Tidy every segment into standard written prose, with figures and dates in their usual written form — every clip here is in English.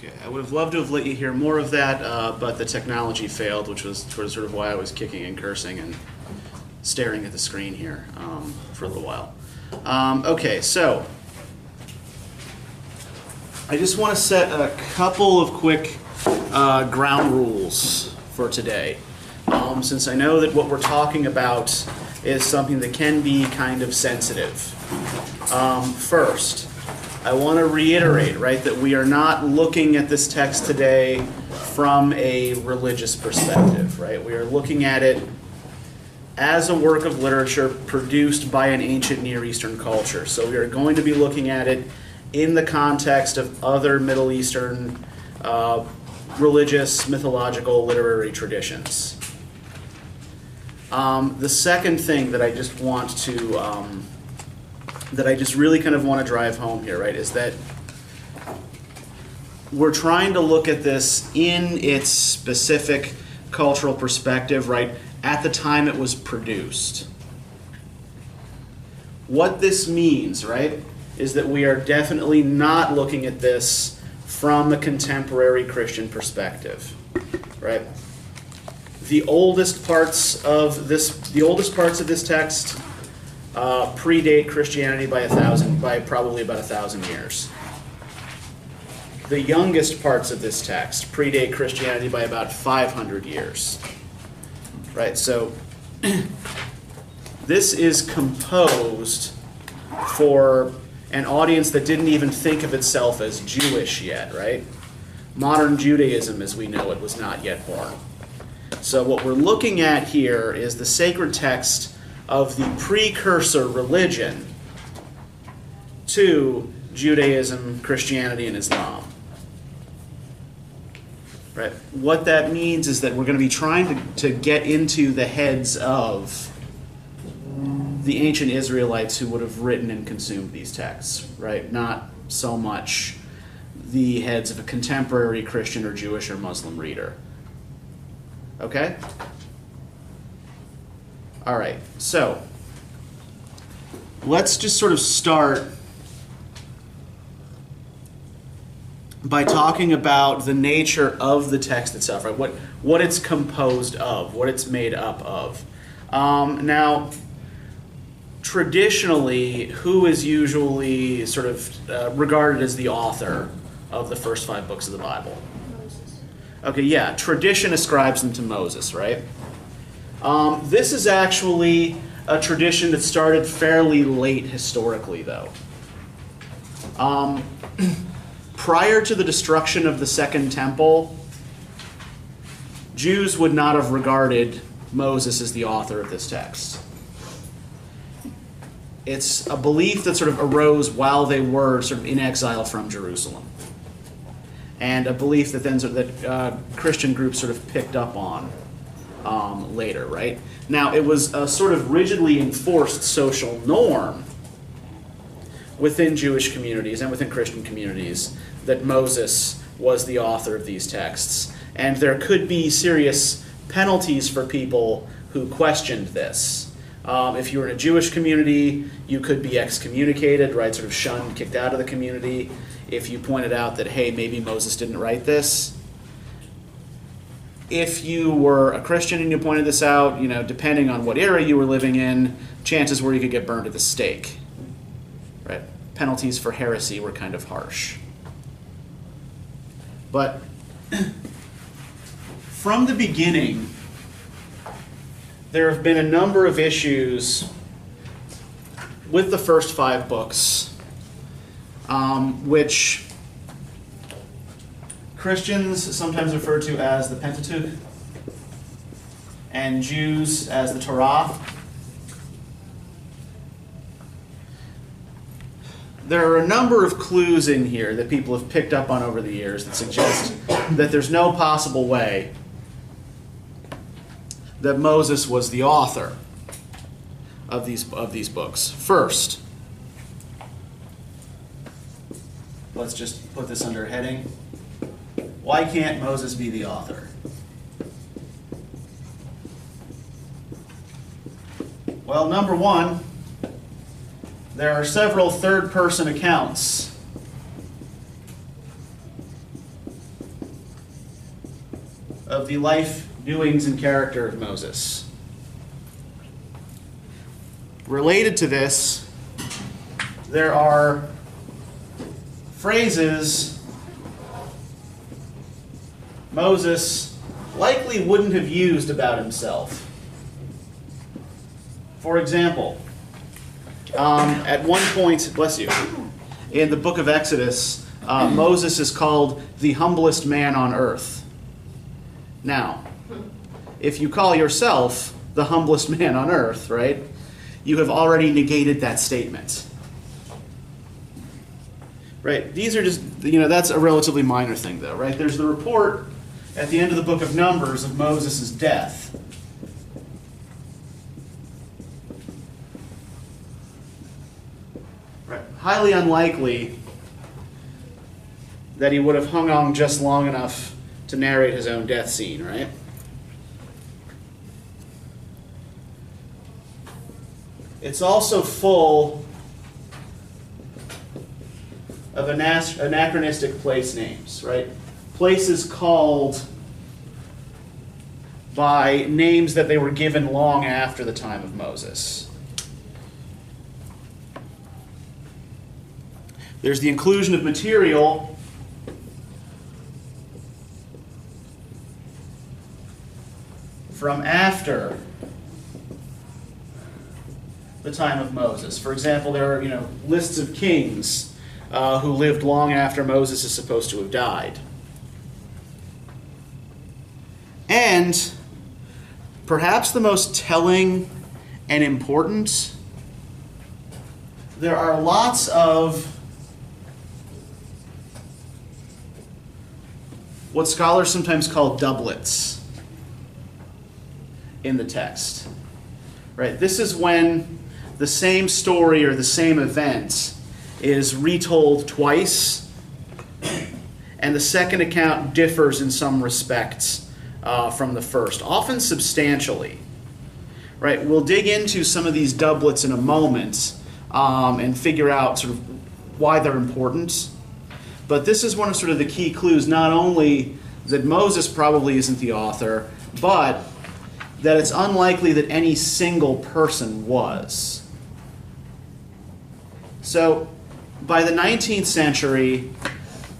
Okay, I would have loved to have let you hear more of that, but the technology failed, which was sort of why I was kicking and cursing and staring at the screen here for a little while. Okay, so I just want to set a couple of quick ground rules for today, since I know that what we're talking about is something that can be kind of sensitive. First, I want to reiterate, right, that we are not looking at this text today from a religious perspective, right? We are looking at it as a work of literature produced by an ancient Near Eastern culture. So we are going to be looking at it in the context of other Middle Eastern religious, mythological, literary traditions. The second thing that I just want to that I just really kind of want to drive home here, right, is that we're trying to look at this in its specific cultural perspective, right, at the time it was produced. What this means, right, is that we are definitely not looking at this from a contemporary Christian perspective, right? The oldest parts of this text predate Christianity by probably about 1,000 years. The youngest parts of this text predate Christianity by about 500 years. Right, so this is composed for an audience that didn't even think of itself as Jewish yet, right? Modern Judaism, as we know it, was not yet born. So what we're looking at here is the sacred text of the precursor religion to Judaism, Christianity, and Islam. Right? What that means is that we're going to be trying to get into the heads of the ancient Israelites who would have written and consumed these texts, right? Not so much the heads of a contemporary Christian or Jewish or Muslim reader. Okay? All right, so let's just sort of start by talking about the nature of the text itself, right? What it's composed of, what it's made up of. Now, traditionally, who is usually sort of regarded as the author of the first 5 books of the Bible? Moses. Okay, yeah, tradition ascribes them to Moses, right? This is actually a tradition that started fairly late historically, though. Prior to the destruction of the Second Temple, Jews would not have regarded Moses as the author of this text. It's a belief that sort of arose while they were sort of in exile from Jerusalem, and a belief that then Christian groups sort of picked up on later, right? Now, it was a sort of rigidly enforced social norm within Jewish communities and within Christian communities that Moses was the author of these texts. And there could be serious penalties for people who questioned this. If you were in a Jewish community, you could be excommunicated, right, sort of shunned, kicked out of the community, if you pointed out that, hey, maybe Moses didn't write this. If you were a Christian and you pointed this out, depending on what era you were living in, chances were you could get burned at the stake. Right? Penalties for heresy were kind of harsh. But from the beginning, there have been a number of issues with the first 5 books, which Christians sometimes refer to as the Pentateuch, and Jews as the Torah. There are a number of clues in here that people have picked up on over the years that suggest that there's no possible way that Moses was the author of these books. First, let's just put this under a heading. Why can't Moses be the author? Well, number one, there are several third-person accounts of the life, doings, and character of Moses. Related to this, there are phrases Moses likely wouldn't have used about himself. For example, at one point, bless you, in the book of Exodus, Moses is called the humblest man on earth. Now, if you call yourself the humblest man on earth, right, you have already negated that statement. Right? These are just, that's a relatively minor thing, though, right? There's the report at the end of the book of Numbers of Moses' death. Right. Highly unlikely that he would have hung on just long enough to narrate his own death scene, right? It's also full of anachronistic place names, right? Places called by names that they were given long after the time of Moses. There's the inclusion of material from after the time of Moses. For example, there are lists of kings who lived long after Moses is supposed to have died. And perhaps the most telling and important, there are lots of what scholars sometimes call doublets in the text. Right? This is when the same story or the same event is retold twice, and the second account differs in some respects from the first, often substantially. Right? We'll dig into some of these doublets in a moment and figure out sort of why they're important. But this is one of sort of the key clues, not only that Moses probably isn't the author, but that it's unlikely that any single person was. So by the 19th century,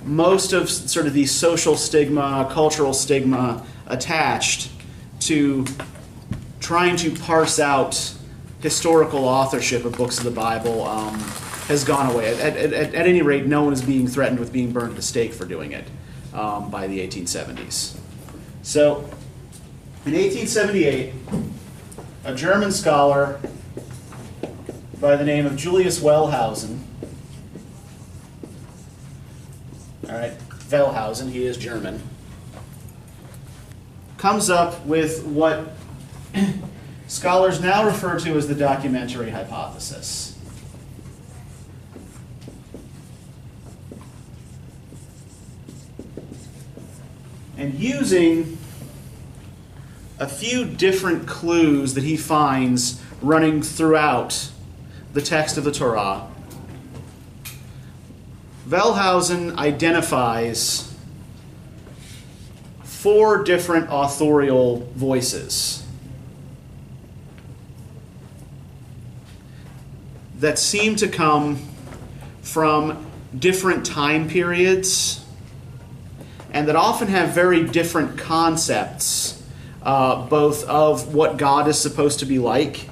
most of sort of the social stigma, cultural stigma attached to trying to parse out historical authorship of books of the Bible has gone away. At any rate, no one is being threatened with being burned at the stake for doing it by the 1870s. So, in 1878, a German scholar by the name of Julius Wellhausen, Wellhausen, he is German, comes up with what scholars now refer to as the documentary hypothesis. And using a few different clues that he finds running throughout the text of the Torah, Wellhausen identifies 4 different authorial voices that seem to come from different time periods and that often have very different concepts, both of what God is supposed to be like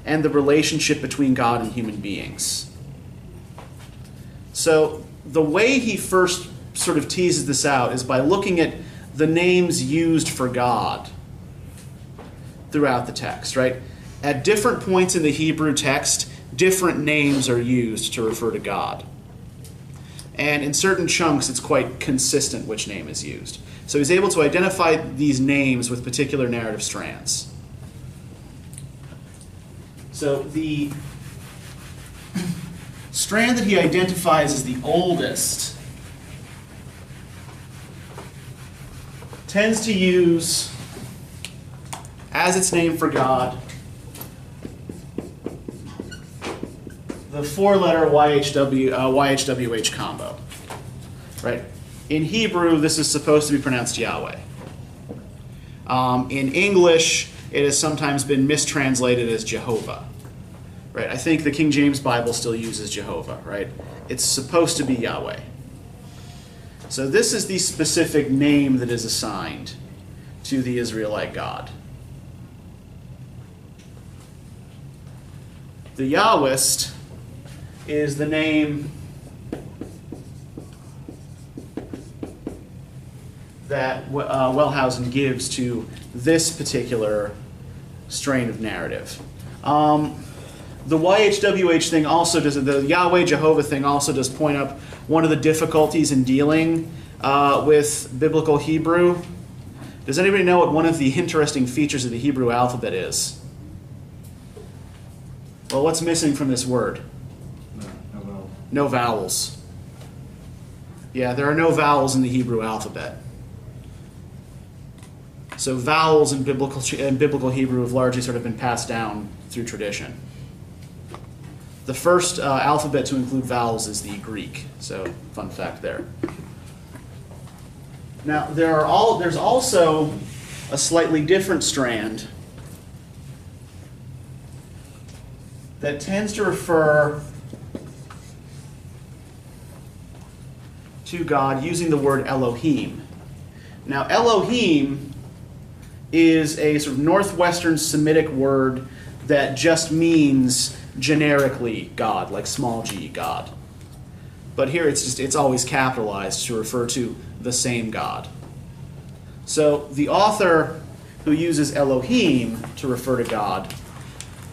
and the relationship between God and human beings. So the way he first sort of teases this out is by looking at the names used for God throughout the text, right? At different points in the Hebrew text, different names are used to refer to God. And in certain chunks, it's quite consistent which name is used. So he's able to identify these names with particular narrative strands. So the strand that he identifies as the oldest tends to use, as its name for God, the 4-letter YHWH combo. Right? In Hebrew, this is supposed to be pronounced Yahweh. In English, it has sometimes been mistranslated as Jehovah. Right? I think the King James Bible still uses Jehovah, right? It's supposed to be Yahweh. So this is the specific name that is assigned to the Israelite God. The Yahwist is the name that Wellhausen gives to this particular strain of narrative. The YHWH thing also does, the Yahweh Jehovah thing also does point up one of the difficulties in dealing with biblical Hebrew. Does anybody know what one of the interesting features of the Hebrew alphabet is? Well, what's missing from this word? No vowels. No vowels. Yeah, there are no vowels in the Hebrew alphabet. So vowels in biblical Hebrew have largely sort of been passed down through tradition. The first alphabet to include vowels is the Greek. So, fun fact there. Now, there's also a slightly different strand that tends to refer to God using the word Elohim. Now, Elohim is a sort of northwestern Semitic word that just means generically God, like small g, God. But here it's always capitalized to refer to the same God. So the author who uses Elohim to refer to God,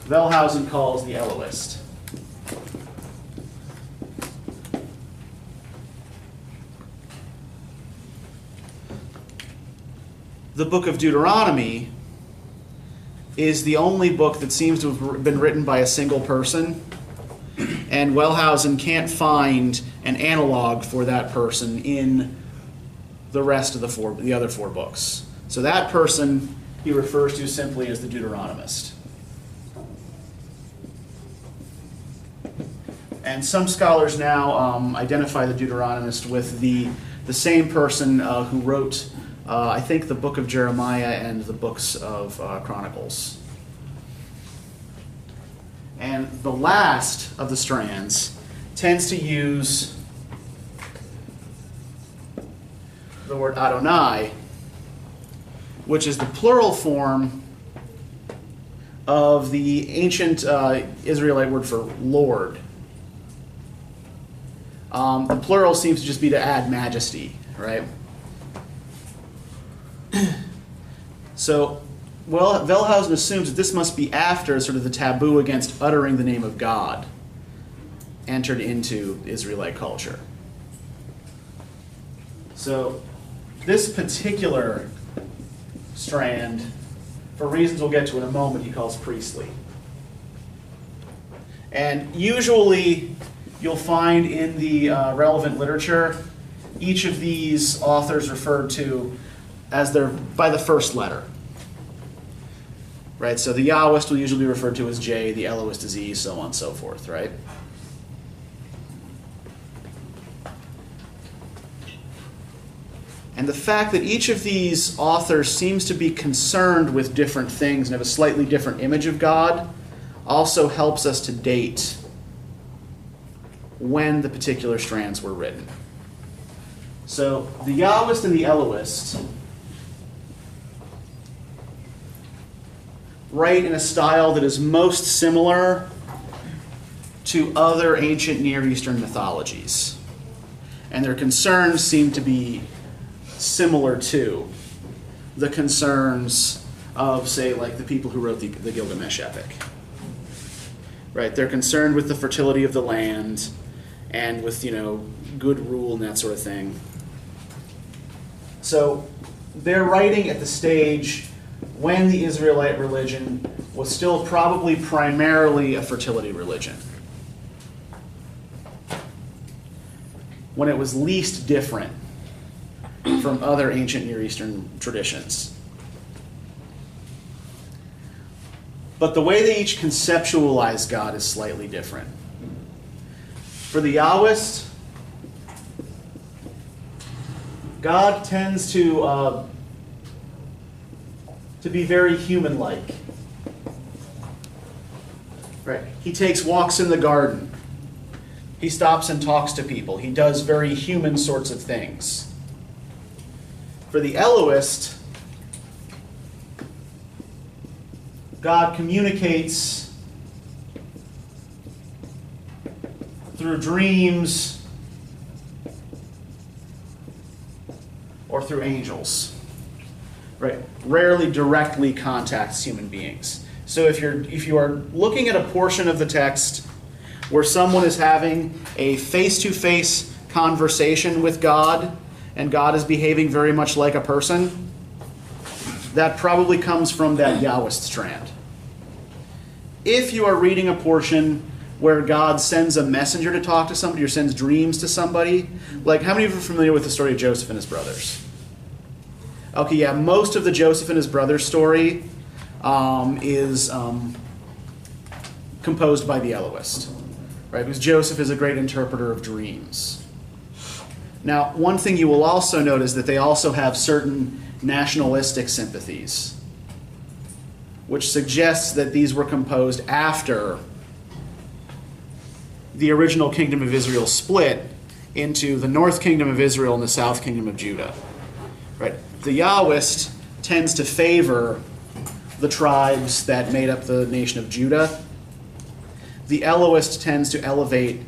Wellhausen calls the Elohist. The book of Deuteronomy is the only book that seems to have been written by a single person, and Wellhausen can't find an analog for that person in the rest of the other four books. So that person he refers to simply as the Deuteronomist. And some scholars now identify the Deuteronomist with the same person who wrote I think the book of Jeremiah and the books of Chronicles. And the last of the strands tends to use the word Adonai, which is the plural form of the ancient Israelite word for Lord. The plural seems to just be to add majesty, right? So, Wellhausen assumes that this must be after sort of the taboo against uttering the name of God entered into Israelite culture. So, this particular strand, for reasons we'll get to in a moment, he calls priestly. And usually, you'll find in the relevant literature, each of these authors referred to as by the first letter. Right, so the Yahwist will usually be referred to as J, the Elohist as E, so on and so forth, right? And the fact that each of these authors seems to be concerned with different things and have a slightly different image of God also helps us to date when the particular strands were written. So the Yahwist and the Elohist write in a style that is most similar to other ancient Near Eastern mythologies. And their concerns seem to be similar to the concerns of, say, like the people who wrote the Gilgamesh epic. Right? They're concerned with the fertility of the land and with, good rule and that sort of thing. So they're writing at the stage when the Israelite religion was still probably primarily a fertility religion. When it was least different from other ancient Near Eastern traditions. But the way they each conceptualize God is slightly different. For the Yahwist, God tends to to be very human-like. Right? He takes walks in the garden. He stops and talks to people. He does very human sorts of things. For the Elohist, God communicates through dreams or through angels. Right? Rarely directly contacts human beings. So if you are looking at a portion of the text where someone is having a face-to-face conversation with God, and God is behaving very much like a person, that probably comes from that Yahwist strand. If you are reading a portion where God sends a messenger to talk to somebody or sends dreams to somebody, like how many of you are familiar with the story of Joseph and his brothers? Okay, yeah, most of the Joseph and his brothers story is composed by the Elohist, right? Because Joseph is a great interpreter of dreams. Now, one thing you will also note is that they also have certain nationalistic sympathies, which suggests that these were composed after the original kingdom of Israel split into the north kingdom of Israel and the south kingdom of Judah. Right? The Yahwist tends to favor the tribes that made up the nation of Judah. The Elohist tends to elevate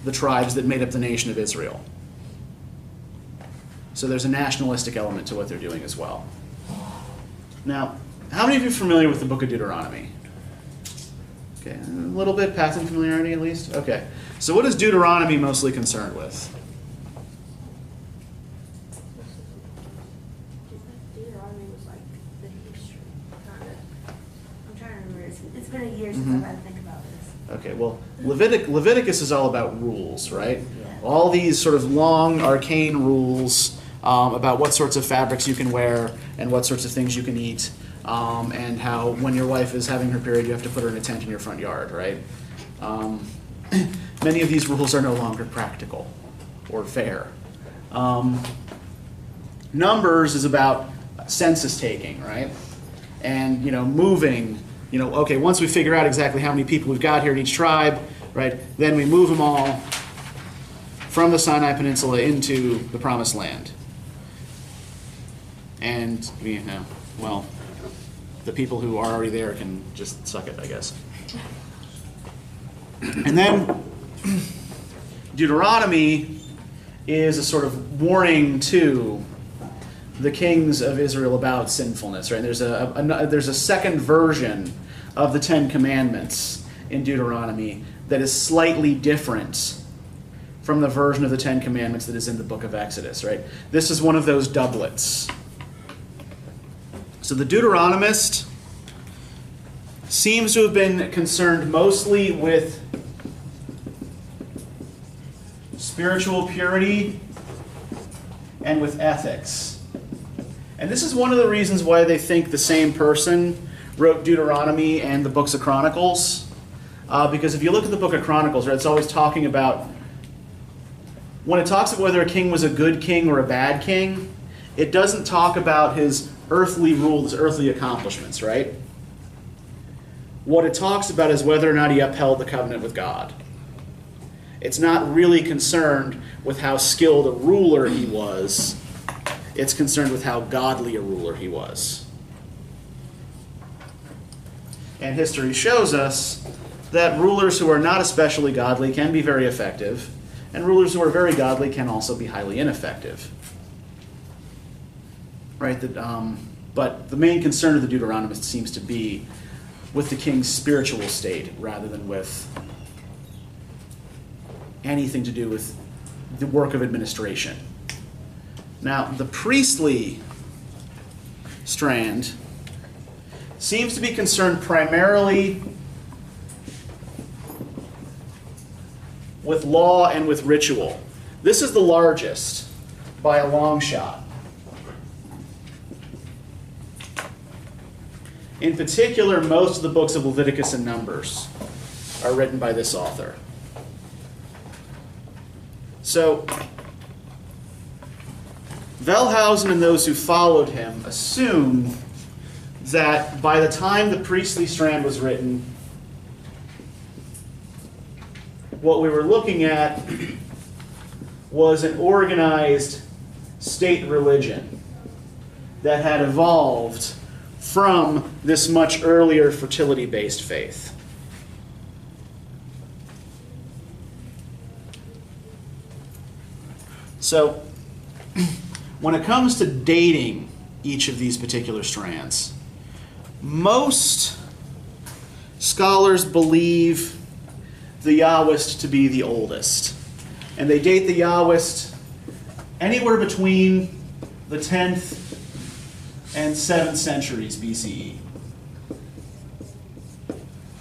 the tribes that made up the nation of Israel. So there's a nationalistic element to what they're doing as well. Now, how many of you are familiar with the book of Deuteronomy? Okay, a little bit, passing familiarity at least? Okay. So what is Deuteronomy mostly concerned with? Deuteronomy was like the history, kind of. I'm trying to remember. It's been a year since I've had to think about this. Okay, well, Leviticus is all about rules, right? Yeah. All these sort of long, arcane rules about what sorts of fabrics you can wear and what sorts of things you can eat, and how when your wife is having her period, you have to put her in a tent in your front yard, right? Many of these rules are no longer practical or fair. Numbers is about census taking, right? And, moving, okay, once we figure out exactly how many people we've got here in each tribe, right, then we move them all from the Sinai Peninsula into the Promised Land. And, well, the people who are already there can just suck it, I guess. And then Deuteronomy is a sort of warning to the kings of Israel about sinfulness, right? There's a second version of the Ten Commandments in Deuteronomy that is slightly different from the version of the Ten Commandments that is in the book of Exodus, right? This is one of those doublets. So the Deuteronomist seems to have been concerned mostly with spiritual purity and with ethics. And this is one of the reasons why they think the same person wrote Deuteronomy and the books of Chronicles. Because if you look at the book of Chronicles, right, it's always talking about, when it talks about whether a king was a good king or a bad king, it doesn't talk about his earthly rule, his earthly accomplishments, right? What it talks about is whether or not he upheld the covenant with God. It's not really concerned with how skilled a ruler he was. It's concerned with how godly a ruler he was. And history shows us that rulers who are not especially godly can be very effective, and rulers who are very godly can also be highly ineffective. Right? But the main concern of the Deuteronomist seems to be with the king's spiritual state rather than with anything to do with the work of administration. Now, the priestly strand seems to be concerned primarily with law and with ritual. This is the largest by a long shot. In particular, most of the books of Leviticus and Numbers are written by this author. So, Wellhausen and those who followed him assume that by the time the priestly strand was written, what we were looking at was an organized state religion that had evolved from this much earlier fertility-based faith. So, when it comes to dating each of these particular strands, most scholars believe the Yahwist to be the oldest. And they date the Yahwist anywhere between the 10th and 7th centuries BCE.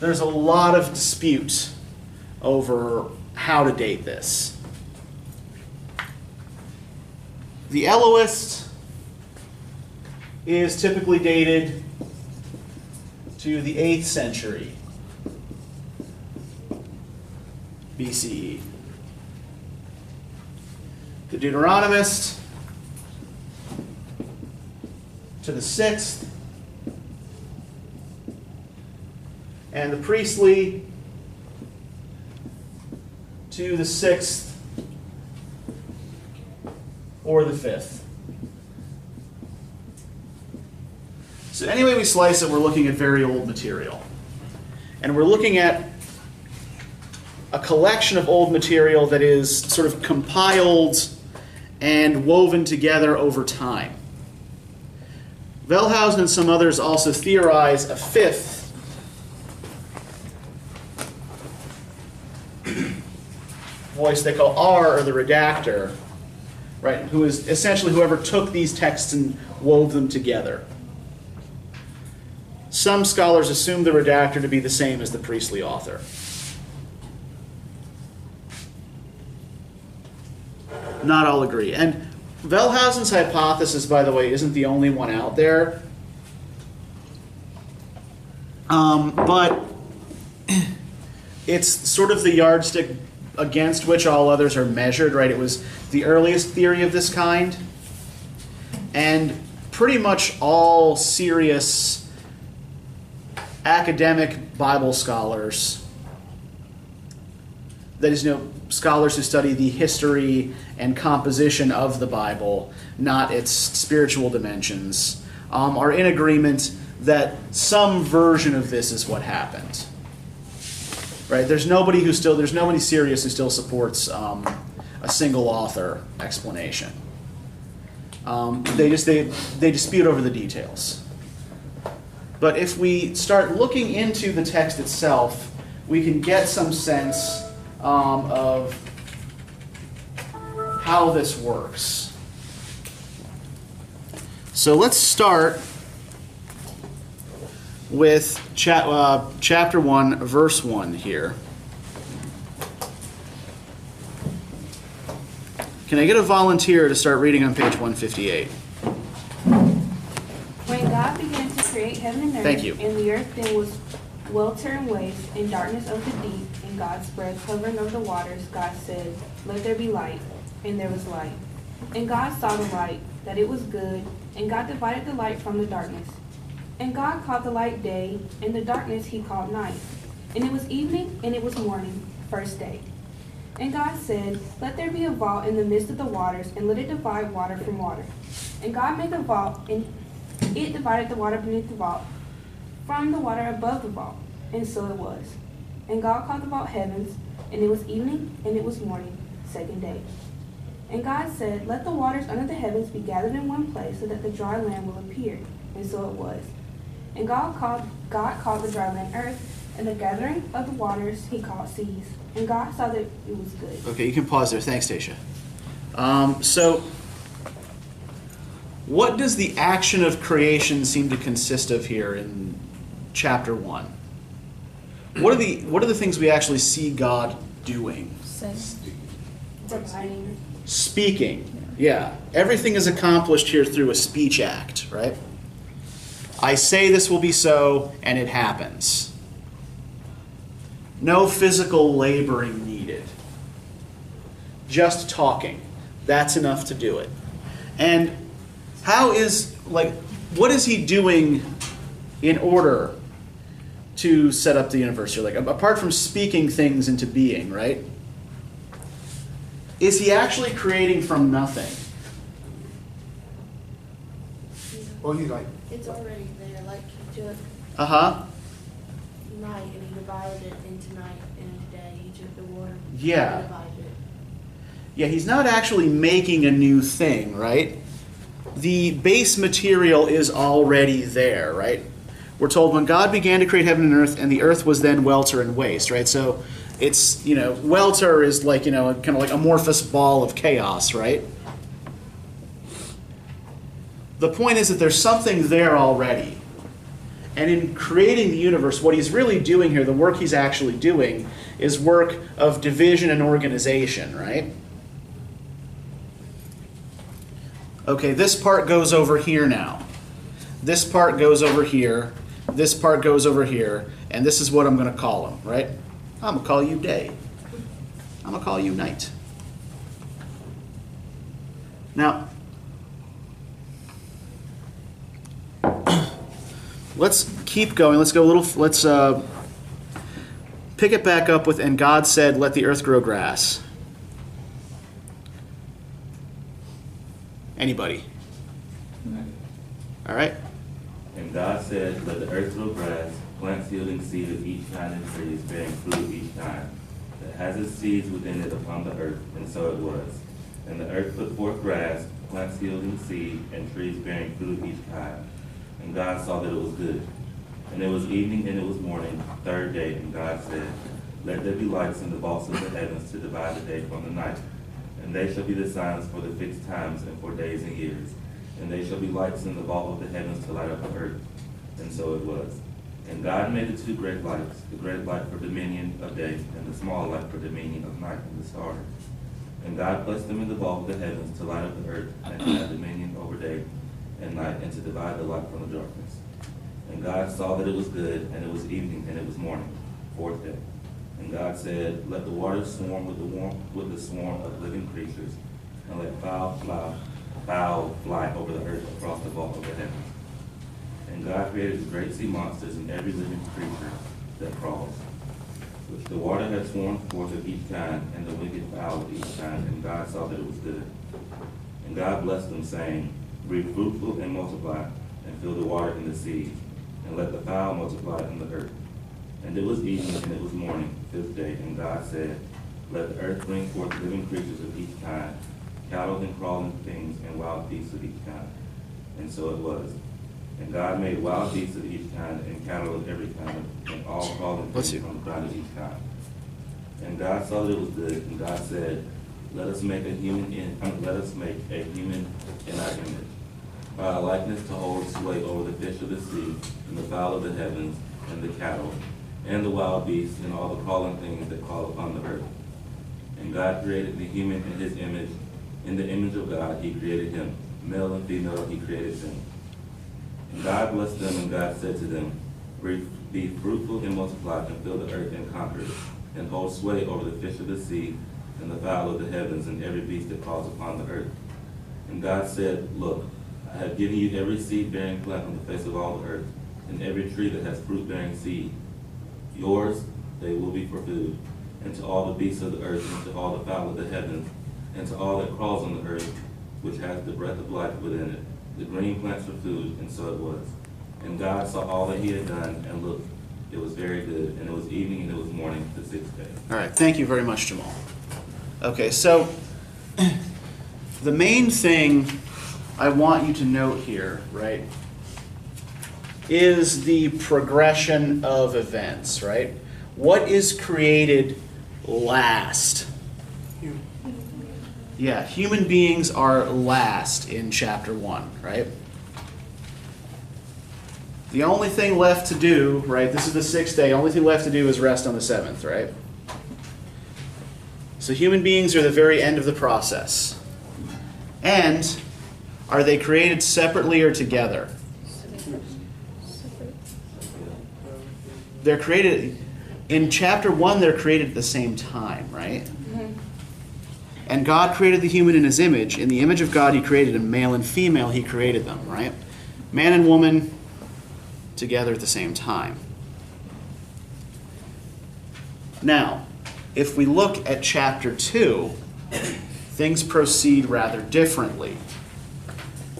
There's a lot of dispute over how to date this. The Elohist is typically dated to the 8th century BCE. The Deuteronomist to the 6th, and the priestly to the 6th or the 5th. So any way we slice it, we're looking at very old material. And we're looking at a collection of old material that is sort of compiled and woven together over time. Wellhausen and some others also theorize a 5th voice they call R, or the redactor, right? Who is essentially whoever took these texts and wove them together. Some scholars assume the redactor to be the same as the priestly author. Not all agree. And Wellhausen's hypothesis, by the way, isn't the only one out there. But it's sort of the yardstick against which all others are measured, right? It was the earliest theory of this kind. And pretty much all serious academic Bible scholars, that is, scholars who study the history and composition of the Bible, not its spiritual dimensions, are in agreement that some version of this is what happened. Right? There's nobody serious who still supports a single author explanation. They dispute over the details. But if we start looking into the text itself, we can get some sense of how this works. So let's start with chapter 1, verse 1 here. Can I get a volunteer to start reading on page 158? When God began to create heaven and earth, Thank you. and the earth then was welter and waste, and darkness of the deep, and God spread covering over the waters, God said, "Let there be light," and there was light. And God saw the light, that it was good, and God divided the light from the darkness. And God called the light day, and the darkness he called night. And it was evening, and it was morning, first day. And God said, "Let there be a vault in the midst of the waters, and let it divide water from water." And God made the vault, and it divided the water beneath the vault from the water above the vault. And so it was. And God called the vault heavens, and it was evening, and it was morning, second day. And God said, "Let the waters under the heavens be gathered in one place, so that the dry land will appear." And so it was. And God called the dry land earth, and the gathering of the waters he called seas. And God saw that it was good. Okay, you can pause there. Thanks, Stacia. So, what does the action of creation seem to consist of here in chapter 1? What are the things we actually see God doing? Dividing. Speaking. Yeah. Everything is accomplished here through a speech act, right? I say this will be so, and it happens. No physical laboring needed. Just talking. That's enough to do it. And what is he doing in order to set up the universe here? Like, apart from speaking things into being, right? Is he actually creating from nothing? Well, he's like, It's already there, like he took Uh-huh. night and he divided it into night and into day. He took the water Yeah. and divided it. Yeah, he's not actually making a new thing, right? The base material is already there, right? We're told when God began to create heaven and the earth was then welter and waste, right? So it's, welter is like, kind of like amorphous ball of chaos, right? The point is that there's something there already. And in creating the universe, what he's really doing here, the work he's actually doing, is work of division and organization, right? Okay, this part goes over here now. This part goes over here. This part goes over here. And this is what I'm going to call them, right? I'm going to call you day. I'm going to call you night. Now, let's keep going. Let's go a little, let's pick it back up with, and God said, let the earth grow grass. Anybody? All right. And God said, let the earth grow grass, plants yielding seed of each kind and trees bearing fruit each kind, that has its seeds within it upon the earth. And so it was. And the earth put forth grass, plants yielding seed, and trees bearing fruit each kind. And God saw that it was good. And it was evening and it was morning, third day. And God said, let there be lights in the vaults of the heavens to divide the day from the night. And they shall be the signs for the fixed times and for days and years. And they shall be lights in the vault of the heavens to light up the earth. And so it was. And God made the two great lights, the great light for dominion of day, and the small light for dominion of night, and the stars. And God placed them in the vault of the heavens to light up the earth, and to have dominion over day and night, and to divide the light from the darkness. And God saw that it was good, and it was evening, and it was morning, fourth day. And God said, let the waters swarm with the swarm of living creatures, and let fowl fly over the earth across the vault of the heavens. And God created the great sea monsters and every living creature that crawls, which the water had swarmed forth of each kind, and the wicked fowl of each kind. And God saw that it was good. And God blessed them, saying, be fruitful and multiply, and fill the water in the sea, and let the fowl multiply in the earth. And it was evening, and it was morning, fifth day. And God said, let the earth bring forth living creatures of each kind, cattle and crawling things, and wild beasts of each kind. And so it was. And God made wild beasts of each kind, and cattle of every kind, and all crawling things from the ground of each kind. And God saw that it was good. And God said, let us make a human in our image, by our likeness, to hold sway over the fish of the sea, and the fowl of the heavens, and the cattle, and the wild beasts, and all the crawling things that crawl upon the earth. And God created the human in his image. In the image of God he created him. Male and female he created them. And God blessed them, and God said to them, be fruitful and multiply, and fill the earth and conquer it, and hold sway over the fish of the sea, and the fowl of the heavens, and every beast that crawls upon the earth. And God said, look, I have given you every seed-bearing plant on the face of all the earth, and every tree that has fruit-bearing seed. Yours they will be for food, and to all the beasts of the earth, and to all the fowl of the heavens, and to all that crawls on the earth, which has the breath of life within it, the green plants for food. And so it was. And God saw all that he had done, and look, it was very good. And it was evening, and it was morning, the sixth day. All right, thank you very much, Jamal. Okay, so the main thing I want you to note here, right, is the progression of events, right? What is created last? Yeah, human beings are last in chapter 1, right? The only thing left to do, right, this is the sixth day, only thing left to do is rest on the seventh, right? So human beings are the very end of the process. And are they created separately or together? They're created, in chapter 1, they're created at the same time, right? And God created the human in his image. In the image of God, he created them. Male and female, he created them, right? Man and woman, together at the same time. Now, if we look at chapter 2, things proceed rather differently.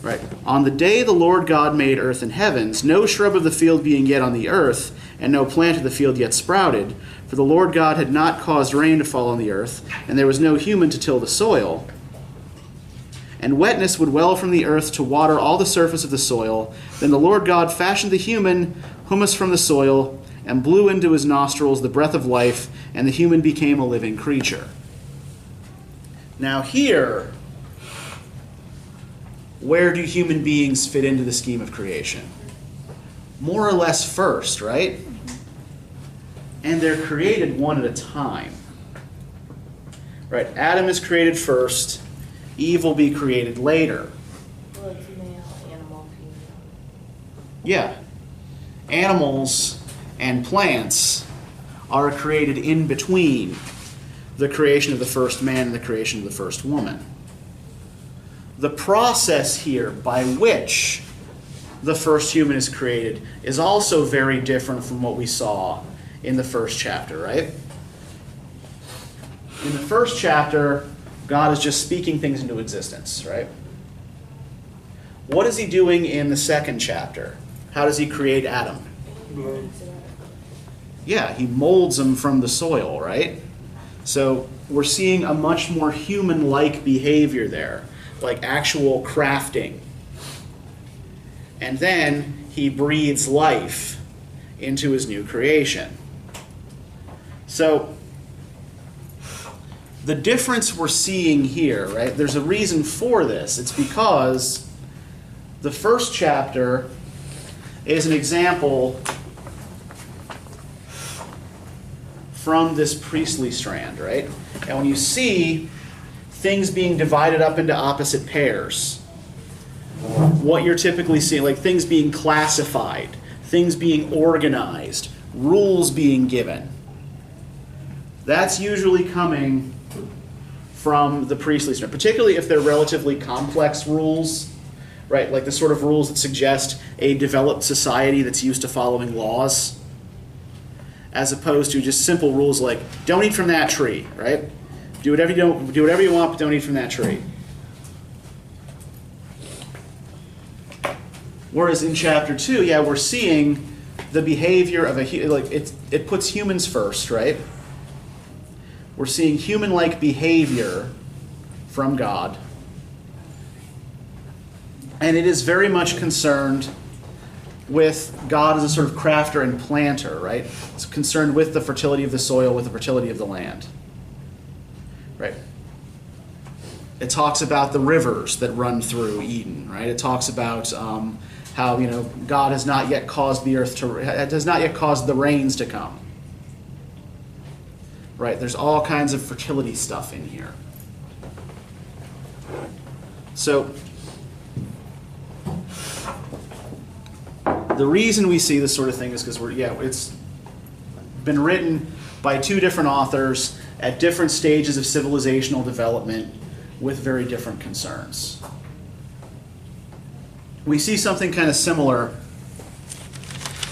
Right. On the day the Lord God made earth and heavens, no shrub of the field being yet on the earth, and no plant of the field yet sprouted, for the Lord God had not caused rain to fall on the earth, and there was no human to till the soil. And wetness would well from the earth to water all the surface of the soil. Then the Lord God fashioned the human humus from the soil, and blew into his nostrils the breath of life, and the human became a living creature. Now here, where do human beings fit into the scheme of creation? More or less first, right? And they're created one at a time. Right? Adam is created first. Eve will be created later. Blood, male, animal, female. Yeah. Animals and plants are created in between the creation of the first man and the creation of the first woman. The process here by which the first human is created is also very different from what we saw in the first chapter, right? In the first chapter, God is just speaking things into existence, right? What is he doing in the second chapter? How does he create Adam? Yeah, he molds him from the soil, right? So we're seeing a much more human-like behavior there, like actual crafting. And then he breathes life into his new creation. So the difference we're seeing here, right, there's a reason for this. It's because the first chapter is an example from this priestly strand, right? And when you see things being divided up into opposite pairs, what you're typically seeing, like things being classified, things being organized, rules being given, that's usually coming from the priestly strand, particularly if they're relatively complex rules, right? Like the sort of rules that suggest a developed society that's used to following laws, as opposed to just simple rules like don't eat from that tree, right? Do whatever you want, but don't eat from that tree. Whereas in chapter 2, yeah, we're seeing the behavior of it puts humans first, right? We're seeing human-like behavior from God. And it is very much concerned with God as a sort of crafter and planter, right? It's concerned with the fertility of the soil, with the fertility of the land. Right? It talks about the rivers that run through Eden, right? It talks about how, God has not yet caused the earth has not yet caused the rains to come. Right? There's all kinds of fertility stuff in here. So the reason we see this sort of thing is because it's been written by two different authors at different stages of civilizational development with very different concerns. We see something kind of similar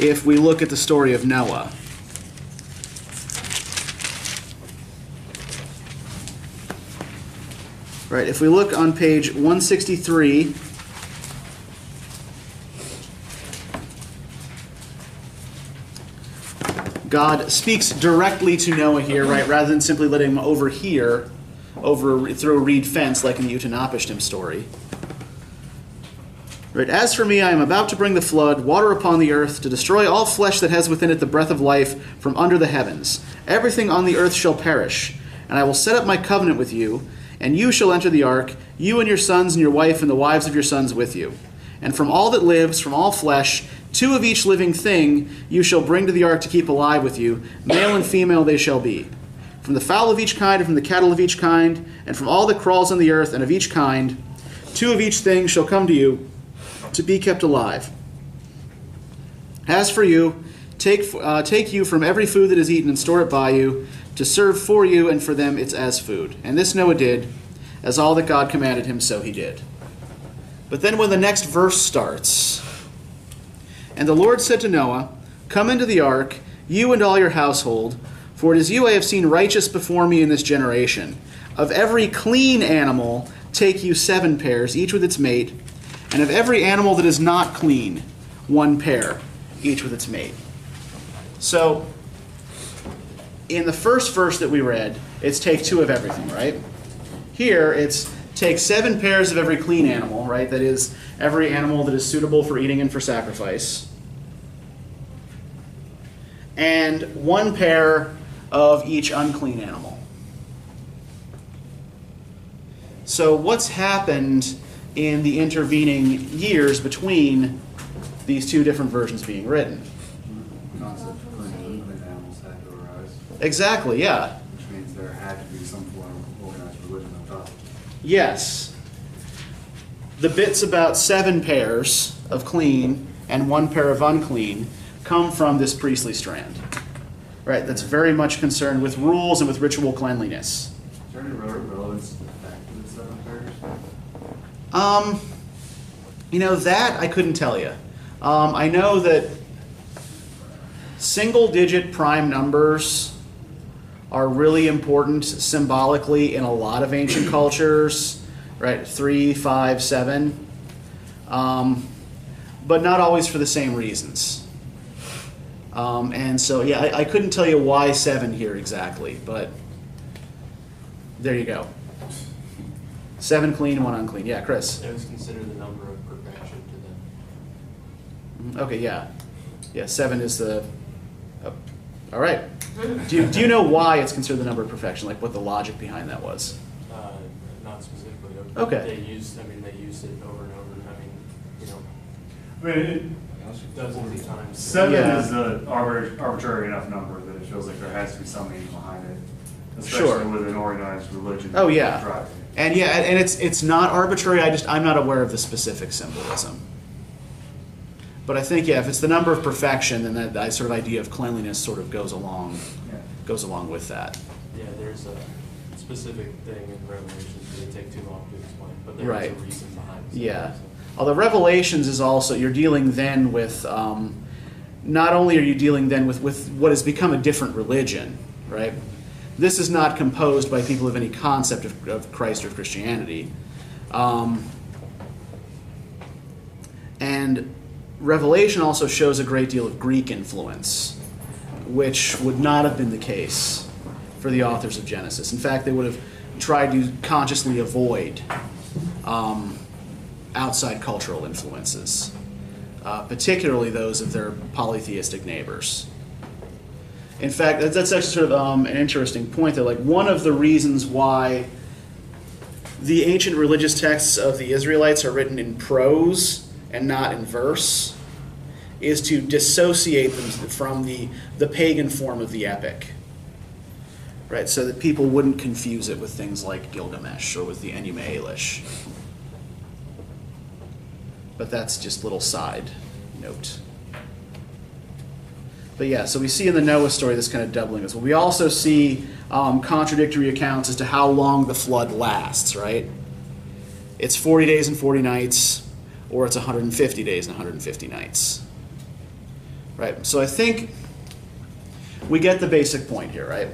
if we look at the story of Noah. Right, if we look on page 163, God speaks directly to Noah here, right, rather than simply letting him overhear through a reed fence like in the Utanapishtim story. Right, as for me, I am about to bring the flood, water upon the earth, to destroy all flesh that has within it the breath of life from under the heavens. Everything on the earth shall perish, and I will set up my covenant with you, and you shall enter the ark, you and your sons and your wife and the wives of your sons with you. And from all that lives, from all flesh, 2 of each living thing you shall bring to the ark to keep alive with you. Male and female they shall be. From the fowl of each kind and from the cattle of each kind, and from all that crawls on the earth and of each kind, 2 of each thing shall come to you to be kept alive. As for you, take you from every food that is eaten and store it by you, to serve for you, and for them it's as food. And this Noah did, as all that God commanded him, so he did. But then when the next verse starts, And the Lord said to Noah, Come into the ark, you and all your household, for it is you I have seen righteous before me in this generation. Of every clean animal take you 7 pairs, each with its mate, and of every animal that is not clean, 1 pair, each with its mate. So, in the first verse that we read, it's take 2 of everything, right? Here, it's take 7 pairs of every clean animal, right? That is, every animal that is suitable for eating and for sacrifice. And 1 pair of each unclean animal. So what's happened in the intervening years between these 2 different versions being written? The concept of clean and unclean animals had to arise, Exactly, yeah. which means there had to be some form of organized religion on top. Yes. The bits about 7 pairs of clean and 1 pair of unclean come from this priestly strand. Right, that's very much concerned with rules and with ritual cleanliness. Is there any relevance to the fact that it's 7 pairs? That I couldn't tell you. I know that single-digit prime numbers are really important symbolically in a lot of ancient cultures, right? 3, 5, 7, but not always for the same reasons. And so, yeah, I couldn't tell you why 7 here exactly, but there you go. 7 clean, 1 unclean. Yeah, Chris. It was considered the number of perfection to them. Okay, yeah. Yeah, 7 is the... Oh, all right. Do you know why it's considered the number of perfection? Like what the logic behind that was? Not specifically. Okay. They used it over and over. I mean, Dozens of times. 7 Yeah. is an arbitrary enough number that it feels like there has to be some meaning behind it, especially Sure. with an organized religion. Oh, yeah. driving. And yeah, and it's not arbitrary. I'm not aware of the specific symbolism. But I think, yeah, if it's the number of perfection, then that sort of idea of cleanliness sort of goes along with that. Yeah, there's a specific thing in Revelations that they take too long to explain, but there's Right. a reason behind it. Yeah. Although Revelations is also, you're dealing then with, not only are you dealing then with what has become a different religion, right? This is not composed by people of any concept of Christ or of Christianity. And Revelation also shows a great deal of Greek influence, which would not have been the case for the authors of Genesis. In fact, they would have tried to consciously avoid outside cultural influences, particularly those of their polytheistic neighbors. In fact, that's actually sort of an interesting point there. Like, one of the reasons why the ancient religious texts of the Israelites are written in prose and not in verse is to dissociate them from the pagan form of the epic, right? So that people wouldn't confuse it with things like Gilgamesh or with the Enuma Elish. But that's just a little side note. But yeah, so we see in the Noah story this kind of doubling as well. We also see contradictory accounts as to how long the flood lasts, right? It's 40 days and 40 nights, or it's 150 days and 150 nights. Right? So I think we get the basic point here, right?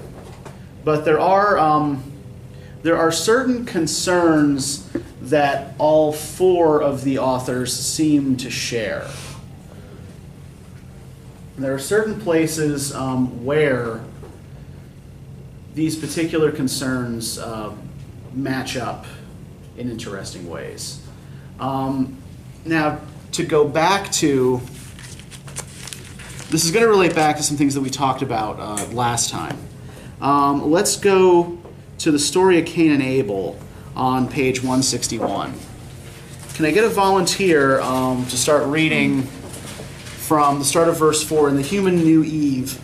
But there are certain concerns that all 4 of the authors seem to share. There are certain places where these particular concerns match up in interesting ways. Now, to go back to, this is going to relate back to some things that we talked about last time. Let's go to the story of Cain and Abel on page 161. Can I get a volunteer to start reading from the start of verse 4, "And the human knew Eve."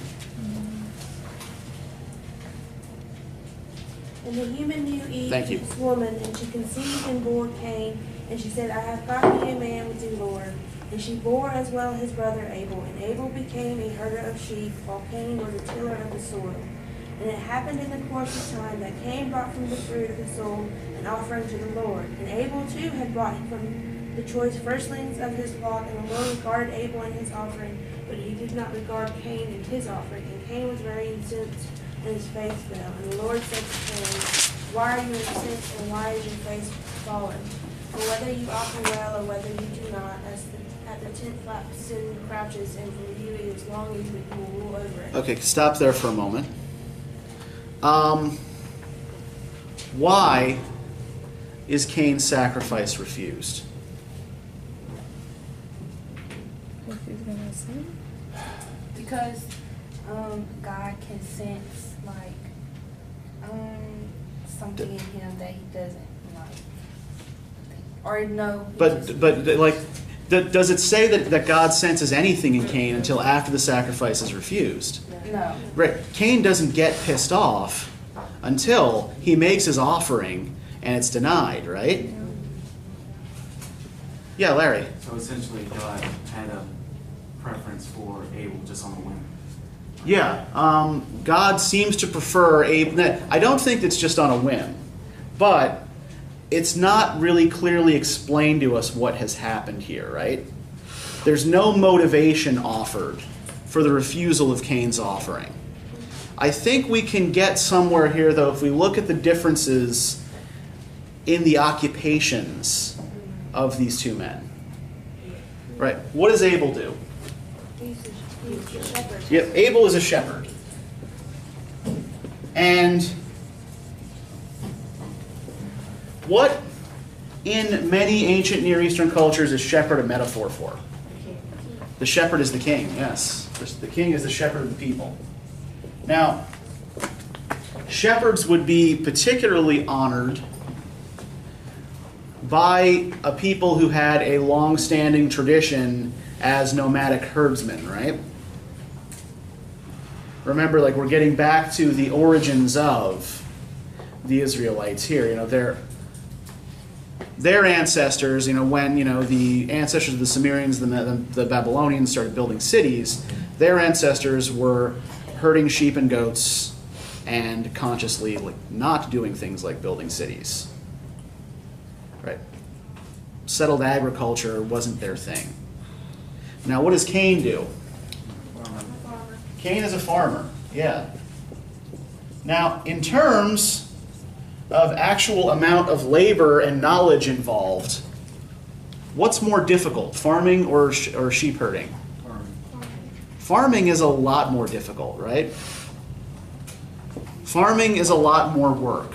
And the human knew Eve, Thank you. his woman, and she conceived and bore Cain. And she said, I have gotten me a man with the Lord. And she bore as well his brother Abel. And Abel became a herder of sheep, while Cain was a tiller of the soil. And it happened in the course of time that Cain brought from the fruit of the soil an offering to the Lord. And Abel too had brought from the choice firstlings of his flock, and the Lord regarded Abel and his offering, but he did not regard Cain and his offering. And Cain was very incensed, and his face fell. And the Lord said to Cain, why are you incensed, and why is your face fallen? For whether you offer well or whether you do not, at the tent flap sin crouches, and from you it is longing, but you will rule over it. Okay, stop there for a moment. Why is Cain's sacrifice refused? Because God can sense something in him that he doesn't like, or no. Does it say that God senses anything in Cain until after the sacrifice is refused? No. Right. Cain doesn't get pissed off until he makes his offering and it's denied, right? Yeah, Larry. So essentially, God had a preference for Abel just on a whim. Yeah, God seems to prefer Abel. I don't think it's just on a whim, but it's not really clearly explained to us what has happened here, right? There's no motivation offered for the refusal of Cain's offering. I think we can get somewhere here, though, if we look at the differences in the occupations of these two men. Right, what does Abel do? He's a shepherd. Yep, Abel is a shepherd. And what in many ancient Near Eastern cultures is shepherd a metaphor for? The shepherd is the king, yes. The king is the shepherd of the people. Now, shepherds would be particularly honored by a people who had a long-standing tradition as nomadic herdsmen, right? Remember, we're getting back to the origins of the Israelites here. Their ancestors, when the ancestors of the Sumerians, the Babylonians started building cities, their ancestors were herding sheep and goats and consciously not doing things like building cities. Right? Settled agriculture wasn't their thing. Now, what does Cain do? Cain is a farmer, yeah. Now, in terms of actual amount of labor and knowledge involved, what's more difficult, farming or sheep herding? Farming is a lot more difficult, right? Farming is a lot more work.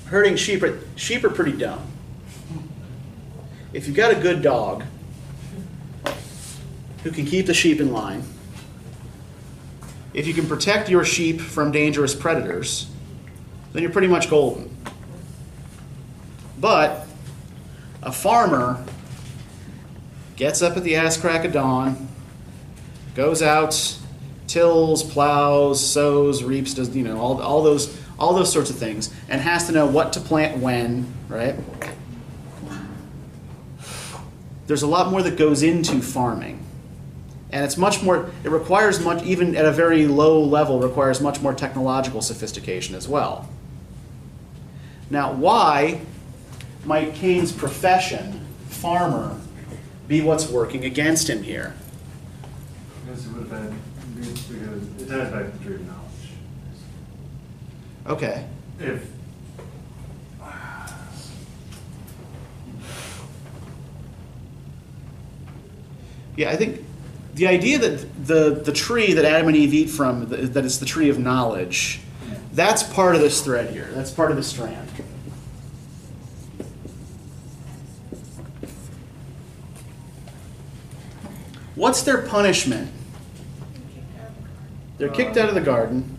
Herding sheep are pretty dumb. If you've got a good dog who can keep the sheep in line, if you can protect your sheep from dangerous predators, then you're pretty much golden. But a farmer gets up at the ass crack of dawn, goes out, tills, plows, sows, reaps, does all those sorts of things, and has to know what to plant when, right? There's a lot more that goes into farming. And it's much more, it requires much, even at a very low level, requires much more technological sophistication as well. Now, why might Cain's profession, farmer, be what's working against him here? Because it would have been, because it ties back to the tree of knowledge. Okay. If Yeah, I think the idea that the tree that Adam and Eve eat from, that it's the tree of knowledge, that's part of this thread here. That's part of the strand. What's their punishment? They're kicked out of the garden.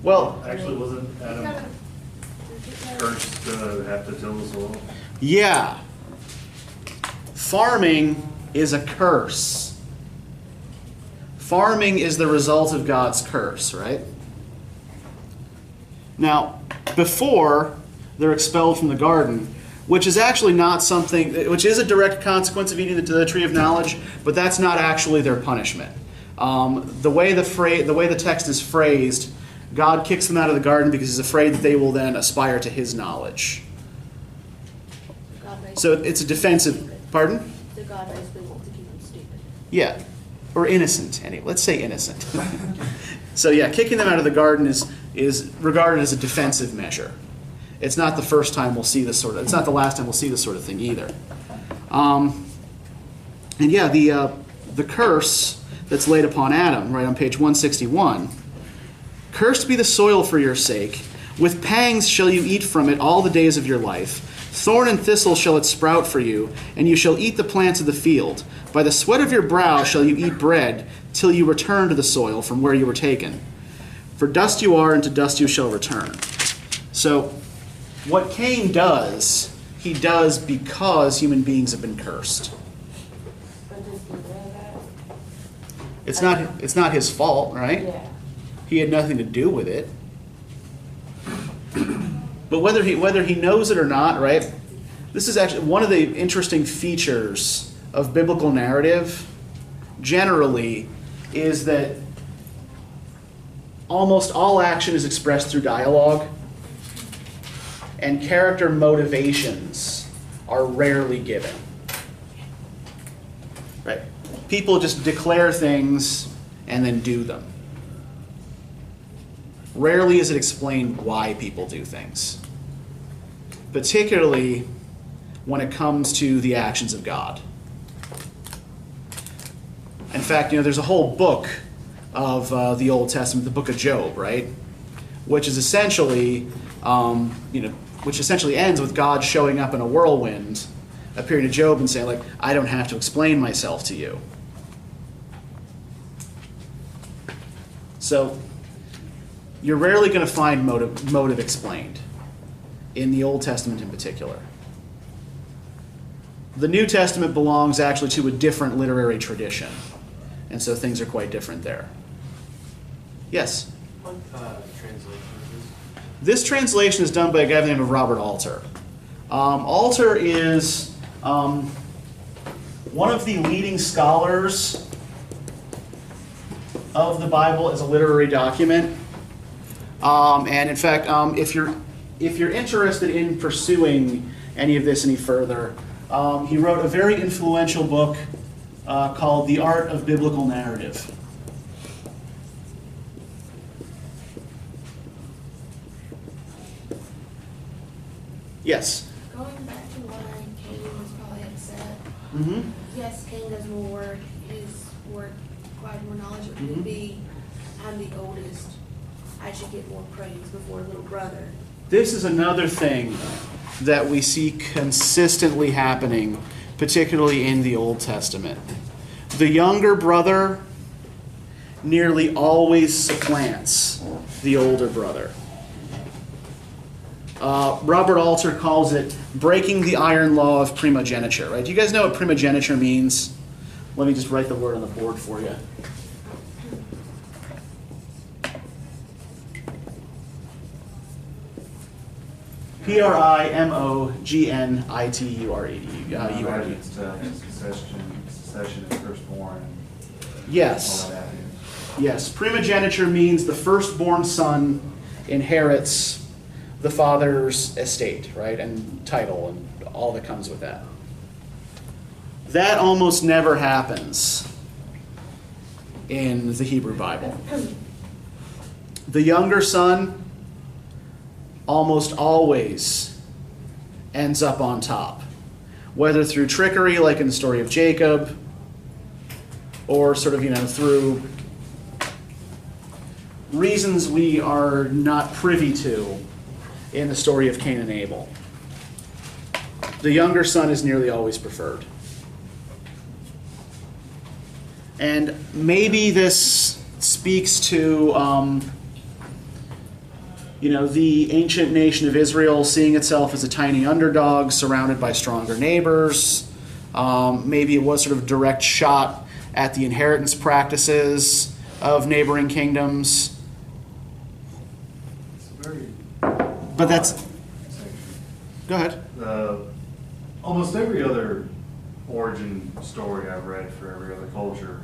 Well, actually, wasn't Adam cursed to have to till the soil? yeah. Farming is a curse. Farming is the result of God's curse, right? Now, before they're expelled from the garden, which is actually not something, which is a direct consequence of eating the tree of knowledge, but that's not actually their punishment. The way the text is phrased, God kicks them out of the garden because he's afraid that they will then aspire to his knowledge. God So it's a defensive, pardon? So God basically wants to keep them stupid. Yeah, or innocent. Anyway, let's say innocent. So yeah, kicking them out of the garden is regarded as a defensive measure. It's not the first time we'll see this sort of. It's not the last time we'll see this sort of thing either. And yeah, the curse that's laid upon Adam, right on page 161. Cursed be the soil for your sake. With pangs shall you eat from it all the days of your life. Thorn and thistle shall it sprout for you, and you shall eat the plants of the field. By the sweat of your brow shall you eat bread, till you return to the soil from where you were taken. For dust you are, and to dust you shall return. So, what Cain does, he does because human beings have been cursed. But does he know that? It's not his fault, right? Yeah. He had nothing to do with it. But whether he knows it or not, right? This is actually one of the interesting features of biblical narrative generally is that almost all action is expressed through dialogue, and character motivations are rarely given. Right? People just declare things and then do them. Rarely is it explained why people do things, particularly when it comes to the actions of God. In fact, there's a whole book of the Old Testament, the book of Job, right? Which is essentially, which essentially ends with God showing up in a whirlwind, appearing to Job and saying, like, I don't have to explain myself to you. So, you're rarely going to find motive explained, in the Old Testament in particular. The New Testament belongs actually to a different literary tradition, and so things are quite different there. Yes? What translation is this? This translation is done by a guy by the name of Robert Alter. Alter is one of the leading scholars of the Bible as a literary document. And in fact, if you're interested in pursuing any of this any further, he wrote a very influential book called The Art of Biblical Narrative. Yes? Going back to why Cain was probably upset. Mm-hmm. Yes, Cain does more work. His work required more knowledge. It Mhm. could be, I'm the oldest. I should get more praise before little brother. This is another thing that we see consistently happening, particularly in the Old Testament. The younger brother nearly always supplants the older brother. Robert Alter calls it breaking the iron law of primogeniture, right? Do you guys know what primogeniture means? Let me just write the word on the board for you. Primogeniture. Imagine succession is firstborn. Yes. All that is. Yes. Primogeniture means the firstborn son inherits the father's estate, right? And title and all that comes with that. That almost never happens in the Hebrew Bible. The younger son almost always ends up on top, whether through trickery, like in the story of Jacob, or sort of, through reasons we are not privy to in the story of Cain and Abel. The younger son is nearly always preferred. And maybe this speaks to the ancient nation of Israel seeing itself as a tiny underdog surrounded by stronger neighbors. Maybe it was sort of a direct shot at the inheritance practices of neighboring kingdoms. It's very. But that's... Go ahead. Almost every other origin story I've read for every other culture,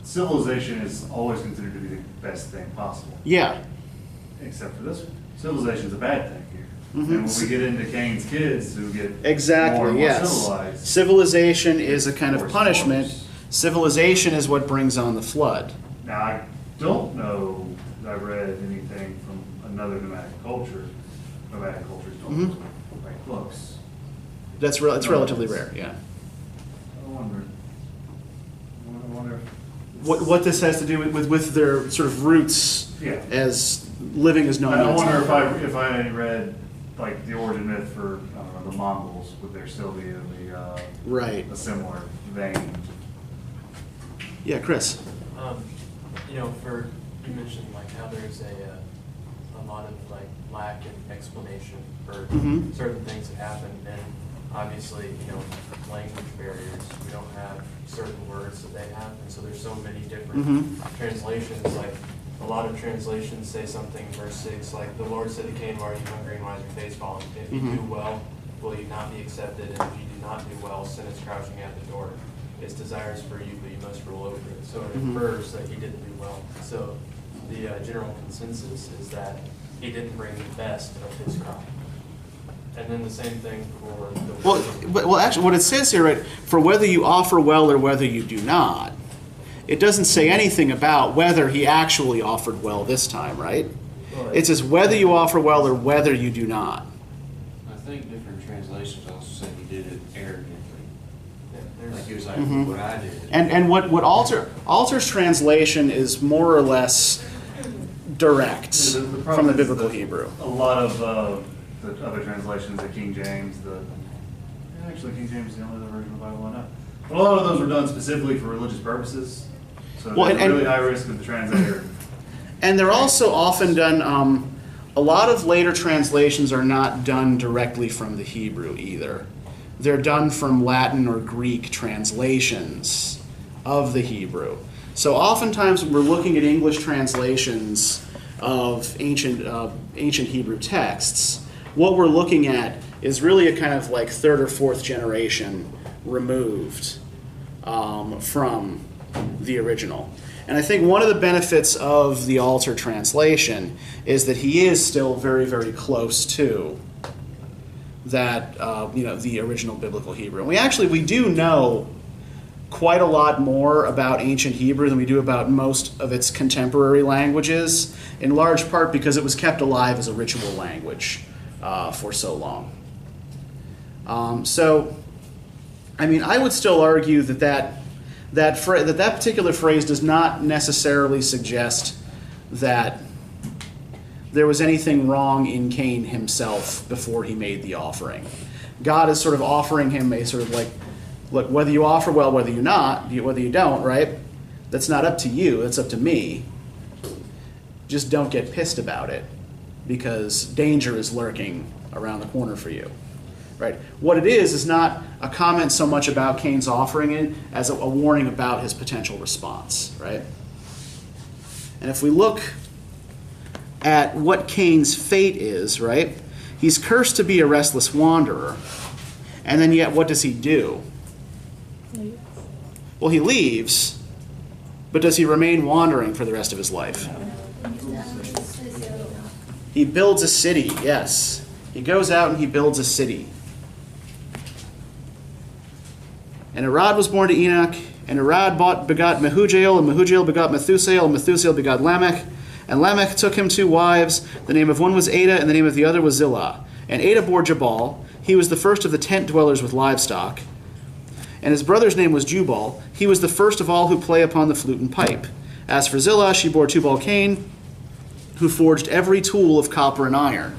civilization is always considered to be the best thing possible. Yeah. Except for this one. Civilization is a bad thing here. And when we get into Cain's kids, who get Exactly, more and more yes. civilized. Civilization is a kind of Force punishment. force. Civilization is what brings on the flood. Now, I don't know that I read anything from another nomadic culture. Nomadic cultures don't Mhm. write books. It's relatively rare, yeah. I wonder. I wonder if What this has to do with their sort of roots yeah. as living as I nomads. wonder if I had read like the origin myth for I don't know, the Mongols, would there still be Right. a similar vein? Yeah, Chris. You know, you mentioned like how there's a lot of like lack in explanation for Mhm. certain things that happen, and obviously, you know, language barriers. We don't have certain words that they have, and so there's so many different Mhm. translations. Like a lot of translations say something, verse 6, like the Lord said to Cain, "Why are you hungry and why is your face fallen? If you Mhm. do well, will you not be accepted? And if you do not do well, sin is crouching at the door. Its desires for you, but you must rule over it." So it Mhm. infers that he didn't do well. So the general consensus is that he didn't bring the best of his crop. And then the same thing for the Well, actually, what it says here, right, for whether you offer well or whether you do not, it doesn't say anything about whether he actually offered well this time, right? It says whether you offer well or whether you do not. I think different translations also say he did it arrogantly. there's- Like he was like, Mhm. what I did. And what Alter's translation is more or less direct problem from the is biblical that Hebrew. A lot of the other translations, the King James, actually King James is the only other version of the Bible I know. But a lot of those were done specifically for religious purposes. So Well, there's a and- really high risk of the translator. And they're also often done, a lot of later translations are not done directly from the Hebrew either. They're done from Latin or Greek translations of the Hebrew. So oftentimes when we're looking at English translations of ancient Hebrew texts, what we're looking at is really a kind of like third or fourth generation removed from the original. And I think one of the benefits of the Alter translation is that he is still very, very close to that, the original biblical Hebrew. And we do know quite a lot more about ancient Hebrew than we do about most of its contemporary languages, in large part because it was kept alive as a ritual language for so long. I would still argue that particular phrase does not necessarily suggest that there was anything wrong in Cain himself before he made the offering. God is sort of offering him a sort of like, look, whether you offer well, whether you don't, right? That's not up to you, that's up to me. Just don't get pissed about it, because danger is lurking around the corner for you. Right. What it is not a comment so much about Cain's offering it as a warning about his potential response, right? And if we look at what Cain's fate is, right? He's cursed to be a restless wanderer. And then yet what does he do? Well, he leaves, but does he remain wandering for the rest of his life? He builds a city, yes. He goes out and he builds a city. And Arad was born to Enoch, and Arad begot Mehujael, and Mehujael begot Methusael, and Methusael begot Lamech. And Lamech took him 2 wives. The name of one was Ada, and the name of the other was Zillah. And Ada bore Jabal. He was the first of the tent dwellers with livestock. And his brother's name was Jubal. He was the first of all who play upon the flute and pipe. As for Zillah, she bore Tubal-Cain, who forged every tool of copper and iron.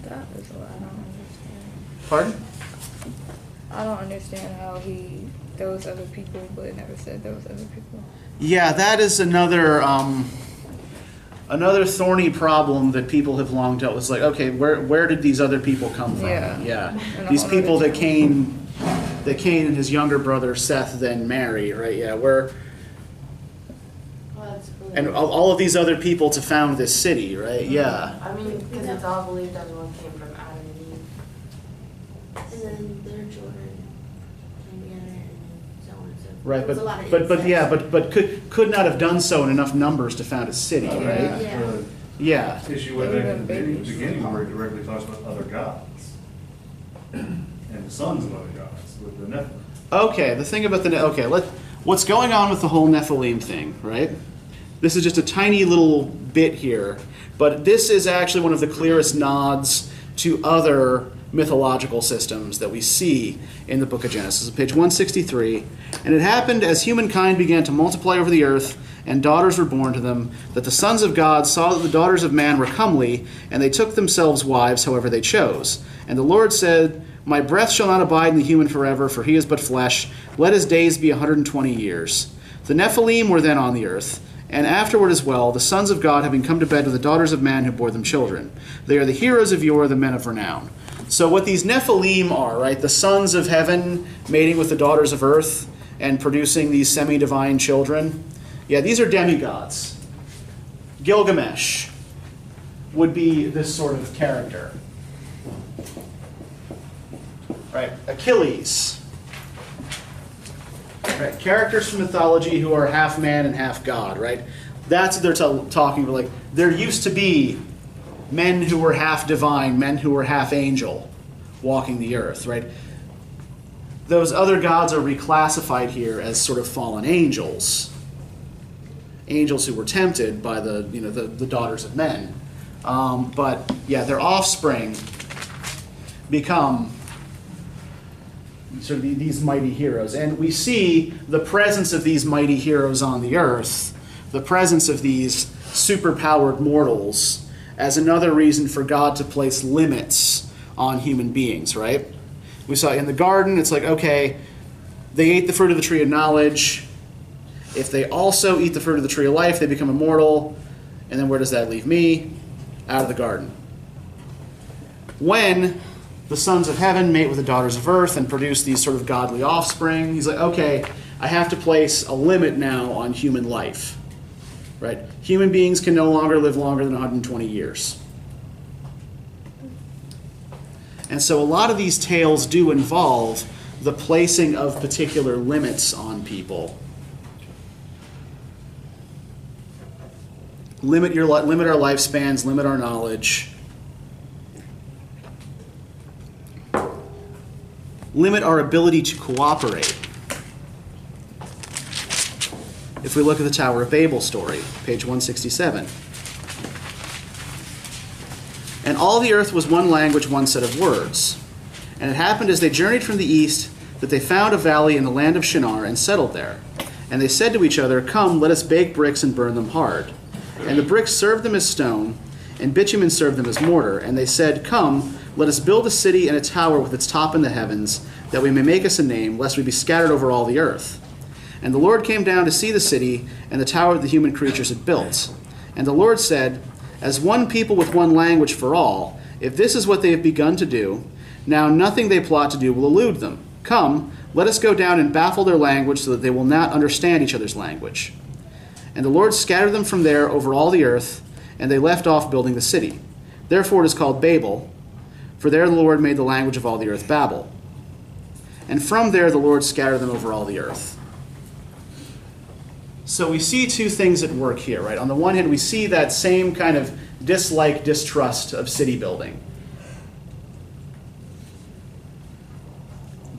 That is what I don't understand. Pardon? I don't understand how those other people, but it never said those other people. Yeah, that is another thorny problem that people have long dealt with. It's like, okay, where did these other people come from? Yeah. And a These whole people other that Cain and his younger brother Seth then marry, right? Yeah, and all of these other people to found this city, right? Yeah. I mean, because it's all believed everyone came from Adam and Eve. And then their children came together and so on and so forth. Right, There was a lot of but incest. could not have done so in enough numbers to found a city, right? Yeah. Yeah. issue with it in the beginning where it directly talks about other gods and the sons of other gods with the Nephilim. Okay, the thing about what's going on with the whole Nephilim thing, right? This is just a tiny little bit here, but this is actually one of the clearest nods to other mythological systems that we see in the book of Genesis. Page 163, and it happened as humankind began to multiply over the earth, and daughters were born to them, that the sons of God saw that the daughters of man were comely, and they took themselves wives however they chose. And the Lord said, My breath shall not abide in the human forever, for he is but flesh. Let his days be 120 years. The Nephilim were then on the earth, and afterward as well, the sons of God having come to bed with the daughters of man who bore them children. They are the heroes of yore, the men of renown. So what these Nephilim are, right, the sons of heaven mating with the daughters of earth and producing these semi-divine children, yeah, these are demigods. Gilgamesh would be this sort of character. Right, Achilles. Right, characters from mythology who are half man and half god, right? That's what they're talking about. Like, there used to be men who were half divine, men who were half angel walking the earth, right? Those other gods are reclassified here as sort of fallen angels. Angels who were tempted by the daughters of men. But yeah, their offspring become sort of these mighty heroes. And we see the presence of these mighty heroes on the earth, the presence of these superpowered mortals, as another reason for God to place limits on human beings, right? We saw in the garden, it's like, okay, they ate the fruit of the tree of knowledge. If they also eat the fruit of the tree of life, they become immortal. And then where does that leave me? Out of the garden. When the sons of heaven mate with the daughters of earth and produce these sort of godly offspring, he's like, okay, I have to place a limit now on human life. Right? Human beings can no longer live longer than 120 years. And so a lot of these tales do involve the placing of particular limits on people. Limit our lifespans, limit our knowledge. Limit our ability to cooperate. If we look at the Tower of Babel story, page 167. And all the earth was one language, one set of words. And it happened as they journeyed from the east that they found a valley in the land of Shinar and settled there. And they said to each other, Come, let us bake bricks and burn them hard. And the bricks served them as stone, and bitumen served them as mortar. And they said, Come, let us build a city and a tower with its top in the heavens, that we may make us a name, lest we be scattered over all the earth. And the Lord came down to see the city and the tower that the human creatures had built. And the Lord said, As one people with one language for all, if this is what they have begun to do, now nothing they plot to do will elude them. Come, let us go down and baffle their language so that they will not understand each other's language. And the Lord scattered them from there over all the earth, and they left off building the city. Therefore it is called Babel, for there the Lord made the language of all the earth Babel. And from there the Lord scattered them over all the earth. So we see two things at work here, right? On the one hand, we see that same kind of distrust of city building.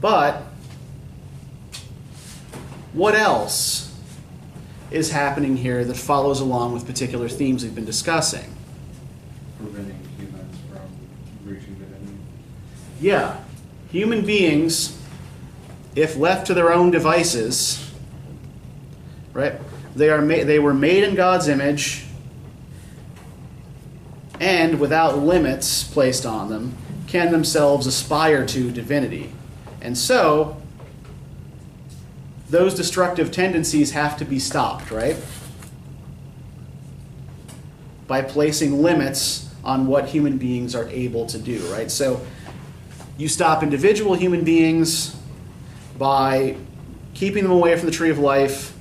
But what else is happening here that follows along with particular themes we've been discussing? Preventing humans from reaching divinity. Yeah, human beings, if left to their own devices, right? They were made in God's image, and without limits placed on them, can themselves aspire to divinity. And so, those destructive tendencies have to be stopped, right? By placing limits on what human beings are able to do, right? So, you stop individual human beings by keeping them away from the tree of life,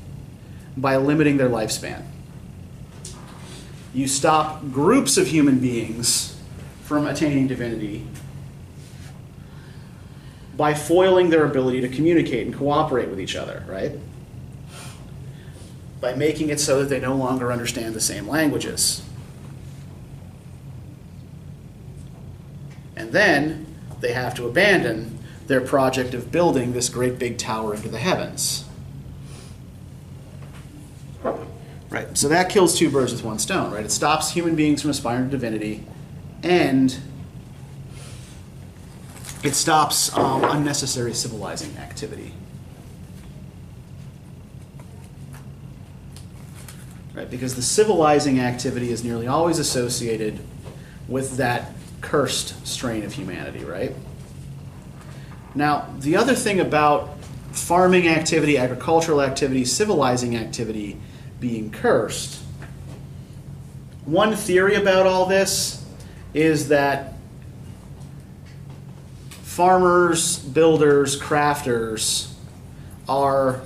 by limiting their lifespan. You stop groups of human beings from attaining divinity by foiling their ability to communicate and cooperate with each other, right? By making it so that they no longer understand the same languages. And then they have to abandon their project of building this great big tower into the heavens. Right, so that kills two birds with one stone, right? It stops human beings from aspiring to divinity, and it stops unnecessary civilizing activity. Right, because the civilizing activity is nearly always associated with that cursed strain of humanity, right? Now, the other thing about farming activity, agricultural activity, civilizing activity being cursed, one theory about all this is that farmers, builders, crafters are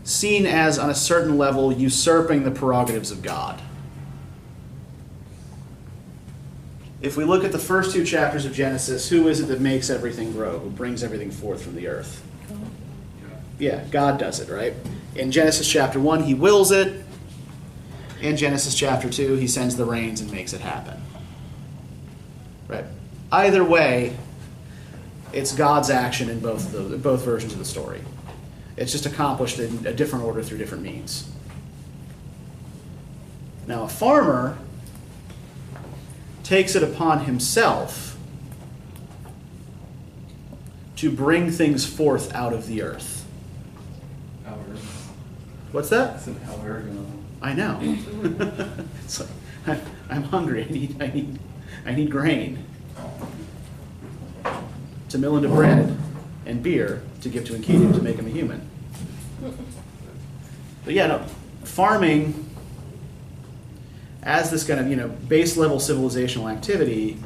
seen as, on a certain level, usurping the prerogatives of God. If we look at the first two chapters of Genesis, who is it that makes everything grow, who brings everything forth from the earth? Yeah, God does it, right? In Genesis chapter 1, he wills it. In Genesis chapter 2, he sends the rains and makes it happen. Right? Either way, it's God's action in both versions of the story. It's just accomplished in a different order through different means. Now, a farmer takes it upon himself to bring things forth out of the earth. How arrogant. What's that? I said, how arrogant. I know. It's like, I'm hungry. I need grain to mill into bread and beer to give to Enkidu to make him a human. But yeah, no, farming as this kind of base level civilizational activity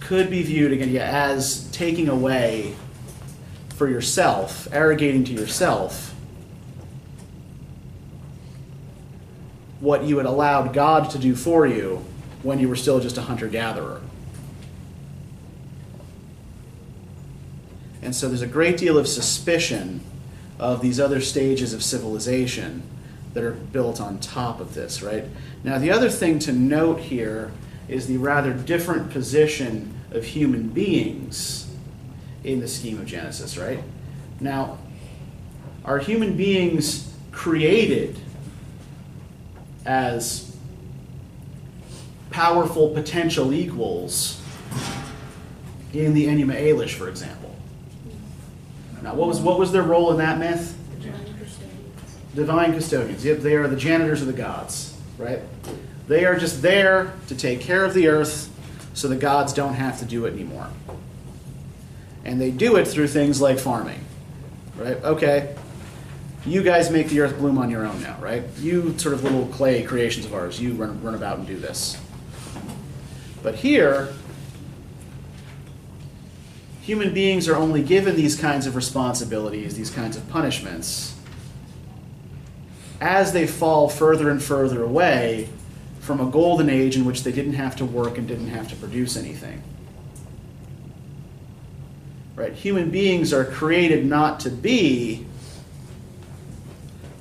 could be viewed again as taking away for yourself, arrogating to yourself what you had allowed God to do for you when you were still just a hunter-gatherer. And so there's a great deal of suspicion of these other stages of civilization that are built on top of this, right? Now, the other thing to note here is the rather different position of human beings in the scheme of Genesis, right? Now, are human beings created as powerful potential equals in the Enuma Elish, for example? Now, what was their role in that myth? Divine custodians. Yep, they are the janitors of the gods, right? They are just there to take care of the earth so the gods don't have to do it anymore. And they do it through things like farming, right? Okay, you guys make the earth bloom on your own now, right? You sort of little clay creations of ours, you run about and do this. But here, human beings are only given these kinds of responsibilities, these kinds of punishments, as they fall further and further away from a golden age in which they didn't have to work and didn't have to produce anything. Right? Human beings are created not to be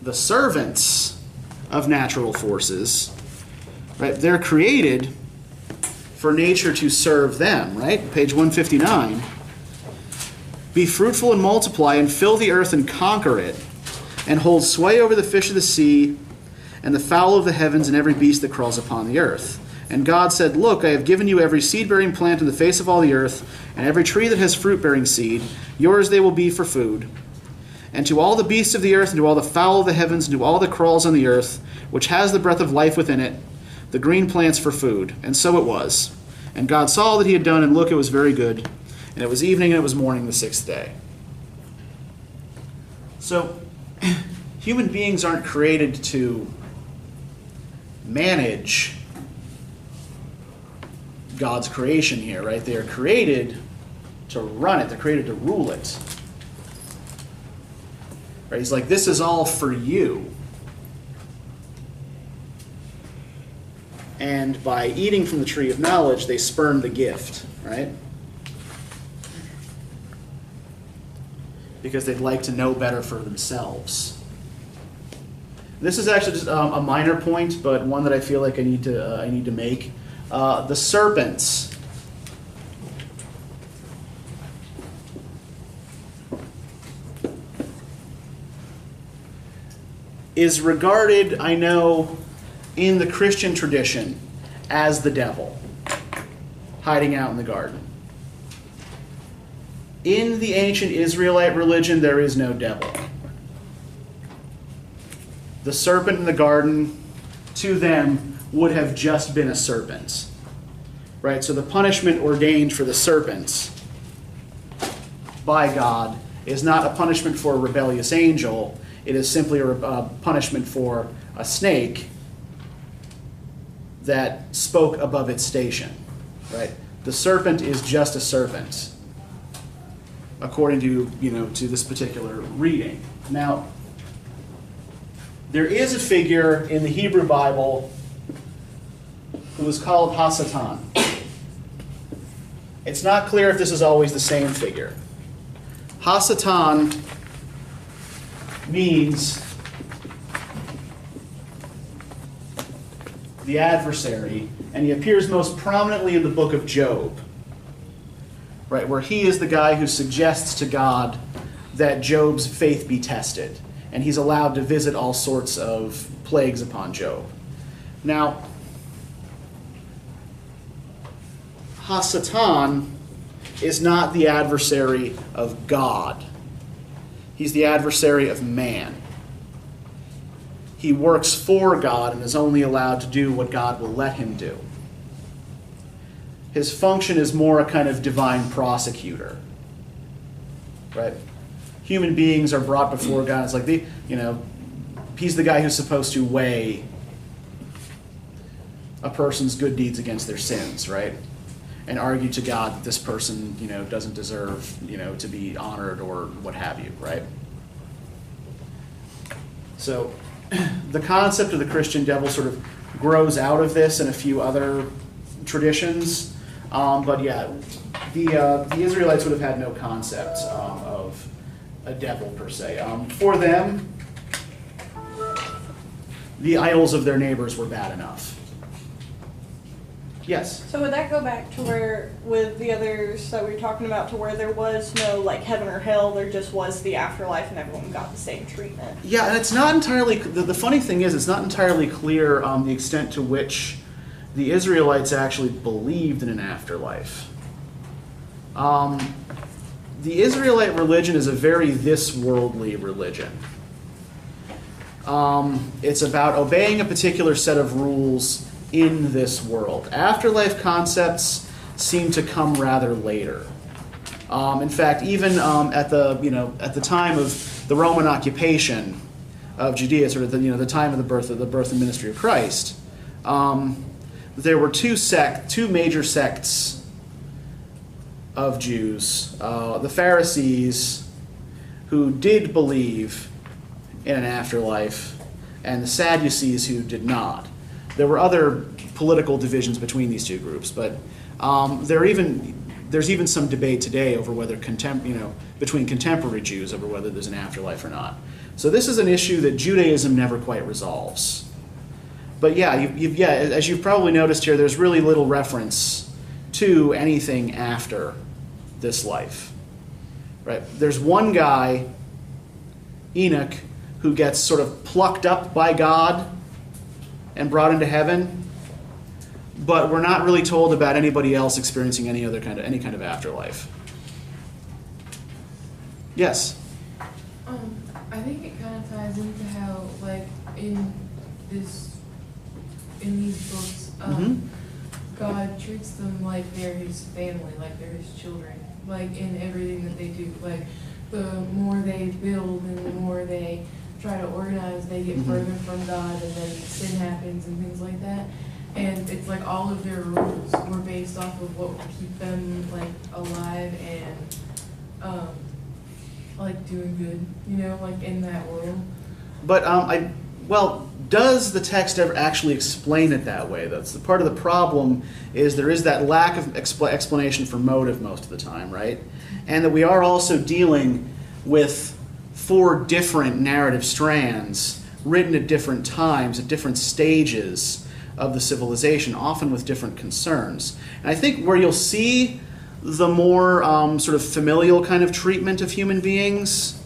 the servants of natural forces. Right? They're created for nature to serve them, right? Page 159. Be fruitful and multiply and fill the earth and conquer it, and hold sway over the fish of the sea and the fowl of the heavens and every beast that crawls upon the earth. And God said, Look, I have given you every seed-bearing plant in the face of all the earth, and every tree that has fruit-bearing seed. Yours they will be for food. And to all the beasts of the earth, and to all the fowl of the heavens, and to all that crawls on the earth, which has the breath of life within it, the green plants for food. And so it was. And God saw all that he had done, and look, it was very good. And it was evening, and it was morning, the sixth day. So, human beings aren't created to manage God's creation here, right? They are created to run it. They're created to rule it. Right? He's like, this is all for you. And by eating from the tree of knowledge, they spurn the gift, right? Because they'd like to know better for themselves. This is actually just a minor point, but one that I feel like I need to make. The serpents is regarded, I know, in the Christian tradition as the devil, hiding out in the garden. In the ancient Israelite religion, there is no devil. The serpent in the garden, to them, would have just been a serpent. Right? So the punishment ordained for the serpent by God is not a punishment for a rebellious angel. It is simply a punishment for a snake that spoke above its station. Right? The serpent is just a serpent, according to, to this particular reading. Now, there is a figure in the Hebrew Bible who is called Hasatan. It's not clear if this is always the same figure. Hasatan means the adversary, and he appears most prominently in the book of Job, right, where he is the guy who suggests to God that Job's faith be tested, and he's allowed to visit all sorts of plagues upon Job. Now, Hasatan is not the adversary of God. He's the adversary of man. He works for God and is only allowed to do what God will let him do. His function is more a kind of divine prosecutor. Right? Human beings are brought before God. It's like, he's the guy who's supposed to weigh a person's good deeds against their sins, right? And argue to God that this person, doesn't deserve, to be honored or what have you, right? So the concept of the Christian devil sort of grows out of this and a few other traditions. But yeah, the Israelites would have had no concept of a devil per se. For them, the idols of their neighbors were bad enough. Yes? So would that go back to where, with the others that we were talking about, to where there was no, heaven or hell, there just was the afterlife and everyone got the same treatment? Yeah, and it's not entirely, the funny thing is, it's not entirely clear the extent to which the Israelites actually believed in an afterlife. The Israelite religion is a very this-worldly religion. It's about obeying a particular set of rules in this world. Afterlife concepts seem to come rather later. In fact, even at the time of the Roman occupation of Judea, sort of the time of the birth and ministry of Christ, there were two major sects of Jews: the Pharisees, who did believe in an afterlife, and the Sadducees, who did not. There were other political divisions between these two groups, but there's even some debate today over whether between contemporary Jews over whether there's an afterlife or not. So this is an issue that Judaism never quite resolves. But yeah, as you've probably noticed here, there's really little reference to anything after this life. Right? There's one guy, Enoch, who gets sort of plucked up by God and brought into heaven, but we're not really told about anybody else experiencing any kind of afterlife. Yes? I think it kind of ties into how, in these books, God treats them like they're his family, like they're his children, in everything that they do. The more they build and the more they try to organize, they get further from God, and then sin happens and things like that. And it's all of their rules were based off of what would keep them alive and doing good, in that world. But does the text ever actually explain it that way? That's the part of the problem, is there is that lack of explanation for motive most of the time, right? And that we are also dealing with 4 different narrative strands written at different times, at different stages of the civilization, often with different concerns. And I think where you'll see the more sort of familial kind of treatment of human beings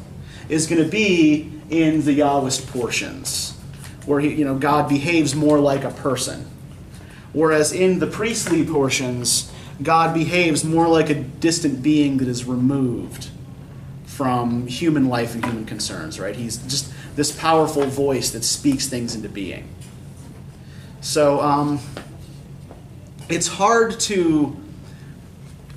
is going to be in the Yahwist portions, where God behaves more like a person. Whereas in the priestly portions, God behaves more like a distant being that is removed from human life and human concerns, right? He's just this powerful voice that speaks things into being. So it's hard to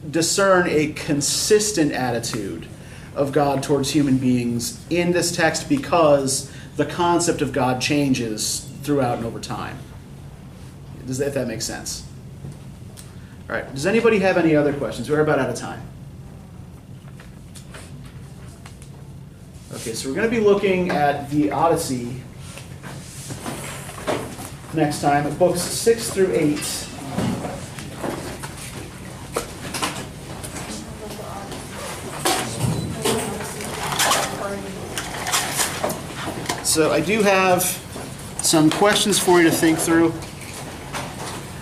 discern a consistent attitude of God towards human beings in this text because the concept of God changes throughout and over time. If that makes sense. All right. Does anybody have any other questions? We're about out of time. Okay, so we're going to be looking at the Odyssey next time at books 6 through 8. So I do have some questions for you to think through.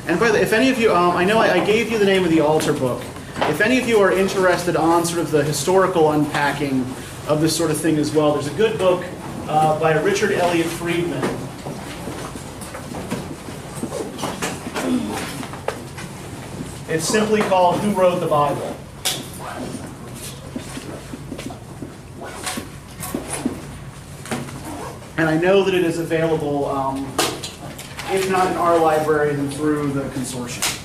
And by the way, if any of you, I know I gave you the name of the altar book. If any of you are interested on sort of the historical unpacking of this sort of thing as well, there's a good book by Richard Elliott Friedman. It's simply called Who Wrote the Bible? And I know that it is available, if not in our library, then through the consortium.